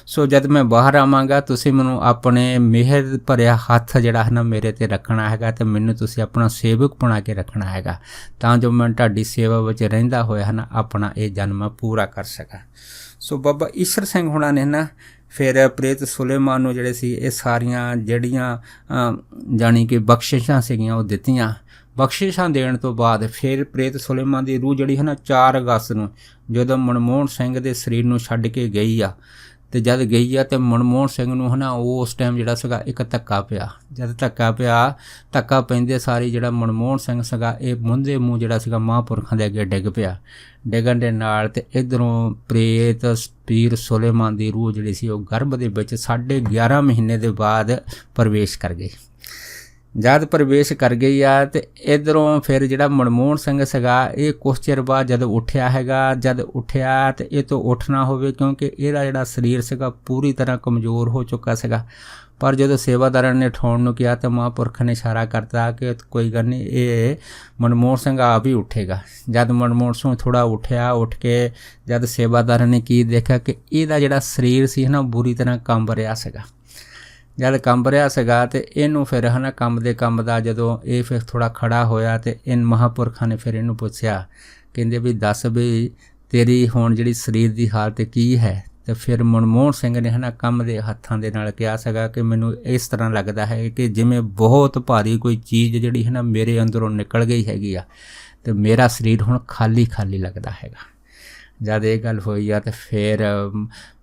सो जद मैं बाहर आवांगा तुसीं मैनूं अपने मेहर भरिया हत्थ जिहड़ा है ना मेरे ते रखना हैगा ते मैनूं तुसीं अपना सेवक बना के रखना हैगा तां जो मैं तुहाडी सेवा विच रहिंदा होया है ना अपना ये जन्म पूरा कर सकां। सो बाबा ईश्वर सिंह हुणां ने ना ਫਿਰ ਪ੍ਰੇਤ ਸੁਲੇਮਾਨ ਨੂੰ ਜਿਹੜੇ ਸੀ ਇਹ ਸਾਰੀਆਂ ਜਿਹੜੀਆਂ ਜਾਣੀ ਕਿ ਬਖਸ਼ਿਸ਼ਾਂ ਸੀਗੀਆਂ ਉਹ ਦਿੱਤੀਆਂ। ਬਖਸ਼ਿਸ਼ਾਂ ਦੇਣ ਤੋਂ ਬਾਅਦ ਫਿਰ ਪ੍ਰੇਤ ਸੁਲੇਮਾਨ ਦੀ ਰੂਹ ਜਿਹੜੀ ਹੈ ਨਾ 4 ਅਗਸਤ ਨੂੰ ਜਦੋਂ ਮਨਮੋਹਨ ਸਿੰਘ ਦੇ ਸਰੀਰ ਨੂੰ ਛੱਡ ਕੇ ਗਈ ਆ, ਤੇ ਜਦ ਗਈ ਆ ਤੇ ਮਨਮੋਹਨ ਸਿੰਘ ਨੂੰ ਹੈ ਨਾ ਉਸ ਟਾਈਮ ਜਿਹੜਾ ਸੀਗਾ ਇੱਕ ਧੱਕਾ ਪਿਆ। ਜਦ ਧੱਕਾ ਪੈਂਦੇ ਸਾਰੀ ਜਿਹੜਾ ਮਨਮੋਹਨ ਸਿੰਘ ਸੀਗਾ ਇਹ ਮੁੰਦੇ ਮੂੰਹ ਜਿਹੜਾ ਸੀਗਾ ਮਹਾਂਪੁਰਖਾਂ ਦੇ ਅੱਗੇ ਡਿੱਗ ਪਿਆ। ਡਿੱਗਣ ਦੇ ਨਾਲ ਤੇ ਇੱਧਰੋਂ ਪ੍ਰੇਤ ਪੀਰ ਸੁਲੇਮਾਨ ਦੀ ਰੂਹ ਜਿਹੜੀ ਸੀ ਉਹ ਗਰਭ ਦੇ ਵਿੱਚ 11.5 ਮਹੀਨੇ ਦੇ ਬਾਅਦ ਪ੍ਰਵੇਸ਼ ਕਰ ਗਈ। ਜਦ ਪ੍ਰਵੇਸ਼ ਕਰ ਗਈ ਆ ਤੇ ਇੱਧਰੋਂ ਫਿਰ ਜਿਹੜਾ ਮਨਮੋਹਨ ਸਿੰਘ ਸੀਗਾ ਇਹ ਕੁਛ ਚਿਰ ਬਾਅਦ ਜਦ ਉੱਠਿਆ ਹੈਗਾ, ਜਦ ਉੱਠਿਆ ਤੇ ਇਹ ਤੋਂ ਉੱਠ ਨਾ ਹੋਵੇ ਕਿਉਂਕਿ ਇਹਦਾ ਜਿਹੜਾ ਸਰੀਰ ਸੀਗਾ ਪੂਰੀ ਤਰ੍ਹਾਂ ਕਮਜ਼ੋਰ ਹੋ ਚੁੱਕਾ ਸੀਗਾ। ਪਰ ਜਦੋਂ ਸੇਵਾਦਾਰਾਂ ਨੇ ਉਠਾਉਣ ਨੂੰ ਕਿਹਾ ਤਾਂ ਮਹਾਂਪੁਰਖ ਨੇ ਇਸ਼ਾਰਾ ਕਰਤਾ ਕਿ ਕੋਈ ਗੱਲ ਨਹੀਂ, ਇਹ ਮਨਮੋਹਨ ਸਿੰਘ ਆਪ ਹੀ ਉੱਠੇਗਾ। ਜਦ ਮਨਮੋਹਨ ਸਿੰਘ ਥੋੜ੍ਹਾ ਉੱਠਿਆ, ਉੱਠ ਕੇ ਜਦ ਸੇਵਾਦਾਰਾਂ ਨੇ ਕੀ ਦੇਖਿਆ ਕਿ ਇਹਦਾ ਜਿਹੜਾ ਸਰੀਰ ਸੀ ਨਾ ਬੁਰੀ ਤਰ੍ਹਾਂ ਕੰਬ ਰਿਹਾ ਸੀਗਾ। ਜਦ ਕੰਬ ਰਿਹਾ ਸੀਗਾ ਤੇ ਇਹਨੂੰ ਫਿਰ ਹੈ ਨਾ ਕੰਬਦਾ ਜਦੋਂ ਇਹ ਫਿਰ ਥੋੜ੍ਹਾ ਖੜਾ ਹੋਇਆ ਤੇ ਇਨ ਮਹਾਂਪੁਰਖਾਂ ਨੇ ਫਿਰ ਇਹਨੂੰ ਪੁੱਛਿਆ, ਕਹਿੰਦੇ ਵੀ ਦੱਸ ਵੀ ਤੇਰੀ ਹੁਣ ਜਿਹੜੀ ਸਰੀਰ ਦੀ ਹਾਲਤ ਕੀ ਹੈ। ਤੇ ਫਿਰ ਮਨਮੋਹਨ ਸਿੰਘ ਨੇ ਹੈ ਨਾ ਕੰਬਦੇ ਹੱਥਾਂ ਦੇ ਨਾਲ ਕਿਹਾ ਸੀਗਾ ਕਿ ਮੈਨੂੰ ਇਸ ਤਰ੍ਹਾਂ ਲੱਗਦਾ ਹੈ ਕਿ ਜਿਵੇਂ ਬਹੁਤ ਭਾਰੀ ਕੋਈ ਚੀਜ਼ ਜਿਹੜੀ ਹੈ ਨਾ ਮੇਰੇ ਅੰਦਰੋਂ ਨਿਕਲ ਗਈ ਹੈਗੀ ਆ ਤੇ ਮੇਰਾ ਸਰੀਰ ਹੁਣ ਖਾਲੀ ਲੱਗਦਾ ਹੈਗਾ। ਜਦ ਇਹ ਗੱਲ ਹੋਈ ਆ ਤੇ ਫਿਰ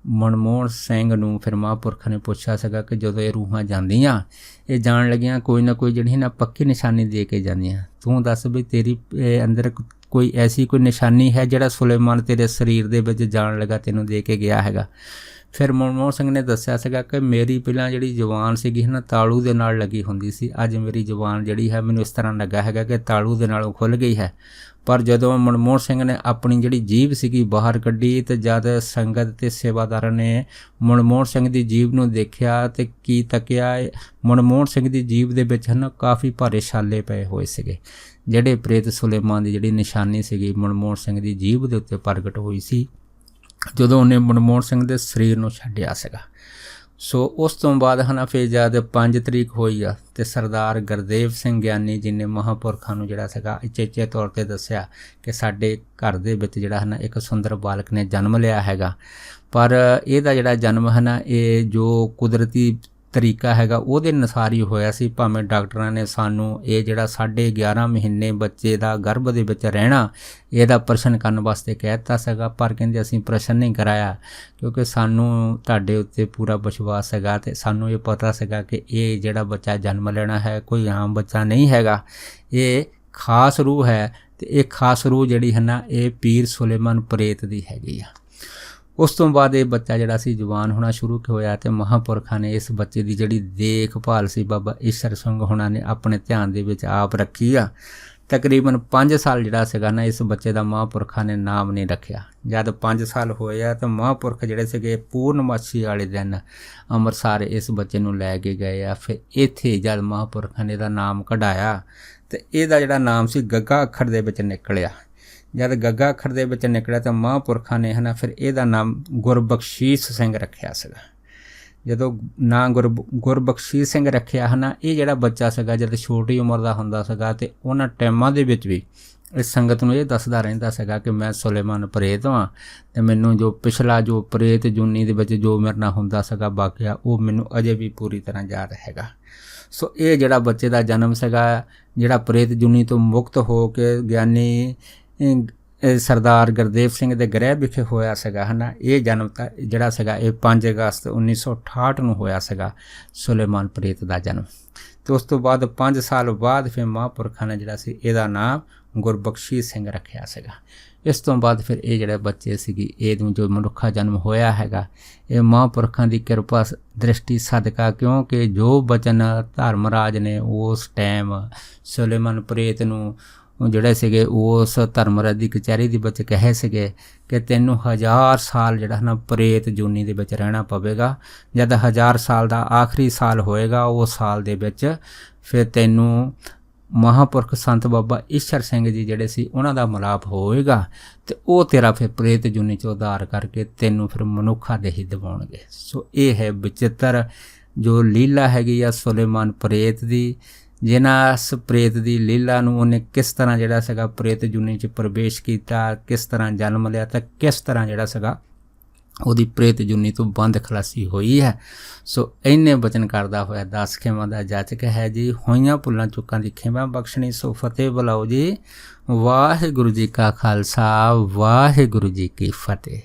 ਮਨਮੋਹਨ ਸਿੰਘ ਨੂੰ ਫਿਰ ਮਹਾਂਪੁਰਖਾਂ ਨੇ ਪੁੱਛਿਆ ਸੀਗਾ ਕਿ ਜਦੋਂ ਇਹ ਰੂਹਾਂ ਜਾਂਦੀਆਂ ਇਹ ਜਾਣ ਲੱਗੀਆਂ ਕੋਈ ਨਾ ਕੋਈ ਜਿਹੜੀ ਨਾ ਪੱਕੀ ਨਿਸ਼ਾਨੀ ਦੇ ਕੇ ਜਾਂਦੀਆਂ, ਤੂੰ ਦੱਸ ਵੀ ਤੇਰੀ ਅੰਦਰ ਕੋਈ ਐਸੀ ਕੋਈ ਨਿਸ਼ਾਨੀ ਹੈ ਜਿਹੜਾ ਸੁਲੇਮਾਨ ਤੇਰੇ ਸਰੀਰ ਦੇ ਵਿੱਚ ਜਾਣ ਲੱਗਾ ਤੈਨੂੰ ਦੇ ਕੇ ਗਿਆ ਹੈਗਾ। ਫਿਰ ਮਨਮੋਹਨ ਸਿੰਘ ਨੇ ਦੱਸਿਆ ਸੀਗਾ ਕਿ ਮੇਰੀ ਪਹਿਲਾਂ ਜਿਹੜੀ ਜ਼ੁਬਾਨ ਸੀਗੀ ਨਾ ਤਾਲੂ ਦੇ ਨਾਲ ਲੱਗੀ ਹੁੰਦੀ ਸੀ, ਅੱਜ ਮੇਰੀ ਜ਼ੁਬਾਨ ਜਿਹੜੀ ਹੈ ਮੈਨੂੰ ਇਸ ਤਰ੍ਹਾਂ ਲੱਗਾ ਹੈਗਾ ਕਿ ਤਾਲੂ ਦੇ ਨਾਲੋਂ ਖੁੱਲ੍ਹ ਗਈ ਹੈ। ਪਰ ਜਦੋਂ ਮਨਮੋਹਨ ਸਿੰਘ ਨੇ ਆਪਣੀ ਜਿਹੜੀ ਜੀਭ ਸੀਗੀ ਬਾਹਰ ਕੱਢੀ ਤੇ ਜਦ ਸੰਗਤ ਤੇ ਸੇਵਾਦਾਰਾਂ ਨੇ ਮਨਮੋਹਨ ਸਿੰਘ ਦੀ ਜੀਭ ਨੂੰ ਦੇਖਿਆ ਤੇ ਕੀ ਤੱਕਿਆ, ਮਨਮੋਹਨ ਸਿੰਘ ਦੀ ਜੀਭ ਦੇ ਵਿੱਚ ਨਾ ਕਾਫੀ ਭਾਰੇ ਛਾਲੇ ਪਏ ਹੋਏ ਸੀਗੇ। ਜਿਹੜੇ ਪ੍ਰੇਤ ਸੁਲੇਮਾਨ ਦੀ ਜਿਹੜੀ ਨਿਸ਼ਾਨੀ ਸੀਗੀ ਮਨਮੋਹਨ ਸਿੰਘ ਦੀ ਜੀਭ ਦੇ ਉੱਤੇ ਪ੍ਰਗਟ ਹੋਈ ਸੀ ਜਦੋਂ ਉਹਨੇ ਮਨਮੋਹਨ ਸਿੰਘ ਦੇ ਸਰੀਰ ਨੂੰ ਛੱਡਿਆ ਸੀਗਾ। ਸੋ ਉਸ ਤੋਂ ਬਾਅਦ ਹੈ ਨਾ ਫਿਰ ਜਦ 5 ਤਰੀਕ ਹੋਈ ਆ ਤੇ ਸਰਦਾਰ ਗੁਰਦੇਵ ਸਿੰਘ ਗਿਆਨੀ ਜੀ ਨੇ ਮਹਾਂਪੁਰਖਾਂ ਨੂੰ ਜਿਹੜਾ ਸੀਗਾ ਉਚੇਚੇ ਤੌਰ 'ਤੇ ਦੱਸਿਆ ਕਿ ਸਾਡੇ ਘਰ ਦੇ ਵਿੱਚ ਜਿਹੜਾ ਹੈ ਨਾ ਇੱਕ ਸੁੰਦਰ ਬਾਲਕ ਨੇ ਜਨਮ ਲਿਆ ਹੈਗਾ। ਪਰ ਇਹਦਾ ਜਿਹੜਾ ਜਨਮ ਹੈ ਨਾ ਇਹ ਜੋ ਕੁਦਰਤੀ ਤਰੀਕਾ ਹੈਗਾ ਉਹਦੇ ਅਨੁਸਾਰ ਹੀ ਹੋਇਆ ਸੀ। ਭਾਵੇਂ ਡਾਕਟਰਾਂ ਨੇ ਸਾਨੂੰ ਇਹ ਜਿਹੜਾ 11.5 ਮਹੀਨੇ ਬੱਚੇ ਦਾ ਗਰਭ ਦੇ ਵਿੱਚ ਰਹਿਣਾ ਇਹਦਾ ਪ੍ਰਸ਼ਨ ਕਰਨ ਵਾਸਤੇ ਕਹਿ ਦਿੱਤਾ ਸੀਗਾ, ਪਰ ਕਹਿੰਦੇ ਅਸੀਂ ਪ੍ਰਸ਼ਨ ਨਹੀਂ ਕਰਾਇਆ ਕਿਉਂਕਿ ਸਾਨੂੰ ਤੁਹਾਡੇ ਉੱਤੇ ਪੂਰਾ ਵਿਸ਼ਵਾਸ ਹੈਗਾ ਤੇ ਸਾਨੂੰ ਇਹ ਪਤਾ ਸੀਗਾ ਕਿ ਇਹ ਜਿਹੜਾ ਬੱਚਾ ਜਨਮ ਲੈਣਾ ਹੈ ਕੋਈ ਆਮ ਬੱਚਾ ਨਹੀਂ ਹੈਗਾ, ਇਹ ਖਾਸ ਰੂਹ ਹੈ ਤੇ ਇਹ ਖਾਸ ਰੂਹ ਜਿਹੜੀ ਹੈ ਨਾ ਇਹ ਪੀਰ ਸੁਲੇਮਾਨ ਪ੍ਰੇਤ ਦੀ ਹੈਗੀ ਆ। ਉਸ ਤੋਂ ਬਾਅਦ ਇਹ ਬੱਚਾ ਜਿਹੜਾ ਸੀ ਜਵਾਨ ਹੋਣਾ ਸ਼ੁਰੂ ਹੋਇਆ ਤੇ ਮਹਾਂਪੁਰਖਾਂ ਨੇ ਇਸ ਬੱਚੇ ਦੀ ਜਿਹੜੀ ਦੇਖਭਾਲ ਸੀ ਬਾਬਾ ਈਸ਼ਰ ਸਿੰਘ ਹੋਣਾ ਨੇ ਆਪਣੇ ਧਿਆਨ ਦੇ ਵਿੱਚ ਆਪ ਰੱਖੀ ਆ। ਤਕਰੀਬਨ 5 ਸਾਲ ਜਿਹੜਾ ਸੀਗਾ ਨਾ ਇਸ ਬੱਚੇ ਦਾ ਮਹਾਂਪੁਰਖਾਂ ਨੇ ਨਾਮ ਨਹੀਂ ਰੱਖਿਆ। ਜਦ 5 ਸਾਲ ਹੋਏ ਆ ਤਾਂ ਮਹਾਂਪੁਰਖ ਜਿਹੜੇ ਸੀਗੇ ਪੂਰਨਮਾਸ਼ੀ ਵਾਲੇ ਦਿਨ ਅੰਮ੍ਰਿਤਸਰ ਇਸ ਬੱਚੇ ਨੂੰ ਲੈ ਕੇ ਗਏ ਆ। ਫਿਰ ਇੱਥੇ ਜਦ ਮਹਾਂਪੁਰਖਾਂ ਨੇ ਇਹਦਾ ਨਾਮ ਕਢਾਇਆ ਤੇ ਇਹਦਾ ਜਿਹੜਾ ਨਾਮ ਸੀ ਗੱਗਾ ਅੱਖਰ ਦੇ ਵਿੱਚ ਨਿਕਲਿਆ। ਜਦ ਗੱਗਾ ਅੱਖਰ ਦੇ ਵਿੱਚ ਨਿਕਲਿਆ ਤਾਂ ਮਹਾਂਪੁਰਖਾਂ ਨੇ ਹੈ ਨਾ ਫਿਰ ਇਹਦਾ ਨਾਮ ਗੁਰਬਖਸ਼ੀਸ਼ ਸਿੰਘ ਰੱਖਿਆ ਸੀਗਾ। ਜਦੋਂ ਨਾਂ ਗੁਰਬਖਸ਼ੀਸ਼ ਸਿੰਘ ਰੱਖਿਆ ਹੈ ਨਾ ਇਹ ਜਿਹੜਾ ਬੱਚਾ ਸੀਗਾ ਜਦ ਛੋਟੀ ਉਮਰ ਦਾ ਹੁੰਦਾ ਸੀਗਾ ਤੇ ਉਹਨਾਂ ਟਾਈਮਾਂ ਦੇ ਵਿੱਚ ਵੀ ਇਸ ਸੰਗਤ ਨੂੰ ਇਹ ਦੱਸਦਾ ਰਹਿੰਦਾ ਸੀਗਾ ਕਿ ਮੈਂ ਸੁਲੇਮਾਨ ਪ੍ਰੇਤ ਹਾਂ ਤੇ ਮੈਨੂੰ ਜੋ ਪਿਛਲਾ ਜੋ ਪ੍ਰੇਤ ਜੂਨੀ ਦੇ ਵਿੱਚ ਜੋ ਮੇਰੇ ਨਾਲ ਹੁੰਦਾ ਸੀਗਾ ਵਾਕਿਆ ਉਹ ਮੈਨੂੰ ਅਜੇ ਵੀ ਪੂਰੀ ਤਰ੍ਹਾਂ ਯਾਦ ਹੈਗਾ। ਸੋ ਇਹ ਜਿਹੜਾ ਬੱਚੇ ਦਾ ਜਨਮ ਸੀਗਾ ਜਿਹੜਾ ਪ੍ਰੇਤ ਜੂਨੀ ਤੋਂ ਮੁਕਤ ਹੋ ਕੇ ਗਿਆਨੀ ਸਰਦਾਰ ਗੁਰਦੇਵ ਸਿੰਘ ਦੇ ਗ੍ਰਹਿ ਵਿਖੇ ਹੋਇਆ ਸੀਗਾ ਹੈ ਨਾ। ਇਹ ਜਨਮ ਤਾਂ ਜਿਹੜਾ ਸੀਗਾ ਇਹ 5 ਅਗਸਤ 1968 ਨੂੰ ਹੋਇਆ ਸੀਗਾ ਸੁਲੇਮਾਨ ਪ੍ਰੇਤ ਦਾ ਜਨਮ। ਤੇ ਉਸ ਤੋਂ ਬਾਅਦ 5 ਸਾਲ ਬਾਅਦ ਫਿਰ ਮਹਾਂਪੁਰਖਾਂ ਨੇ ਜਿਹੜਾ ਸੀ ਇਹਦਾ ਨਾਮ ਗੁਰਬਖਸ਼ੀਸ਼ ਸਿੰਘ ਰੱਖਿਆ ਸੀਗਾ। ਇਸ ਤੋਂ ਬਾਅਦ ਫਿਰ ਇਹ ਜਿਹੜੇ ਬੱਚੇ ਸੀਗੀ ਇਹਨੂੰ ਜੋ ਮਨੁੱਖਾ ਜਨਮ ਹੋਇਆ ਹੈਗਾ ਇਹ ਮਹਾਂਪੁਰਖਾਂ ਦੀ ਕਿਰਪਾ ਦ੍ਰਿਸ਼ਟੀ ਸਦਕਾ, ਕਿਉਂਕਿ ਜੋ ਬਚਨ ਧਰਮਰਾਜ ਨੇ ਉਸ ਟਾਈਮ ਸੁਲੇਮਾਨ ਪ੍ਰੇਤ ਨੂੰ ਜਿਹੜੇ ਸੀਗੇ ਉਸ ਧਰਮਰਾਜ ਦੀ ਕਚਹਿਰੀ ਦੇ ਵਿੱਚ ਕਹੇ ਸੀਗੇ ਕਿ ਤੈਨੂੰ 1000 ਸਾਲ ਜਿਹੜਾ ਨਾ ਪ੍ਰੇਤ ਜੂਨੀ ਦੇ ਵਿੱਚ ਰਹਿਣਾ ਪਵੇਗਾ। ਜਦ 1000 ਸਾਲ ਦਾ ਆਖਰੀ ਸਾਲ ਹੋਏਗਾ ਉਸ ਸਾਲ ਦੇ ਵਿੱਚ ਫਿਰ ਤੈਨੂੰ ਮਹਾਂਪੁਰਖ ਸੰਤ ਬਾਬਾ ਈਸ਼ਰ ਸਿੰਘ ਜੀ ਜਿਹੜੇ ਸੀ ਉਹਨਾਂ ਦਾ ਮਿਲਾਪ ਹੋਏਗਾ ਤੇ ਉਹ ਤੇਰਾ ਫਿਰ ਪ੍ਰੇਤ ਜੂਨੀ 'ਚ ਉਧਾਰ ਕਰਕੇ ਤੈਨੂੰ ਫਿਰ ਮਨੁੱਖਾ ਦੇਹੀ ਦਿਵਾਉਣਗੇ। ਸੋ ਇਹ ਹੈ ਵਿਚਿੱਤਰ ਜੋ ਲੀਲਾ ਹੈਗੀ ਆ ਸੁਲੇਮਾਨ ਪ੍ਰੇਤ ਦੀ, ਜਿਨ੍ਹਾਂ ਇਸ ਪ੍ਰੇਤ ਦੀ ਲੀਲਾ ਨੂੰ ਉਹਨੇ ਕਿਸ ਤਰ੍ਹਾਂ ਜਿਹੜਾ ਸੀਗਾ ਪ੍ਰੇਤ ਜੂਨੀ 'ਚ ਪ੍ਰਵੇਸ਼ ਕੀਤਾ, ਕਿਸ ਤਰ੍ਹਾਂ ਜਨਮ ਲਿਆ ਤਾਂ ਕਿਸ ਤਰ੍ਹਾਂ ਜਿਹੜਾ ਸੀਗਾ ਉਹਦੀ ਪ੍ਰੇਤ ਜੁਨੀ ਤੋਂ ਬੰਦ ਖਲਾਸੀ ਹੋਈ ਹੈ। ਸੋ ਇੰਨੇ ਬਚਨ ਕਰਦਾ ਹੋਇਆ 10 ਖੇਮਾਂ ਦਾ ਜਾਚਕ ਹੈ ਜੀ। ਹੋਈਆਂ ਭੁੱਲਾਂ ਚੁੱਕਾਂ ਦੀ ਖੇਮਾ ਬਖਸ਼ਣੀ। ਸੋ ਫਤਿਹ ਬੁਲਾਓ ਜੀ। ਵਾਹਿਗੁਰੂ ਜੀ ਕਾ ਖਾਲਸਾ, ਵਾਹਿਗੁਰੂ ਜੀ ਕੀ ਫਤਿਹ।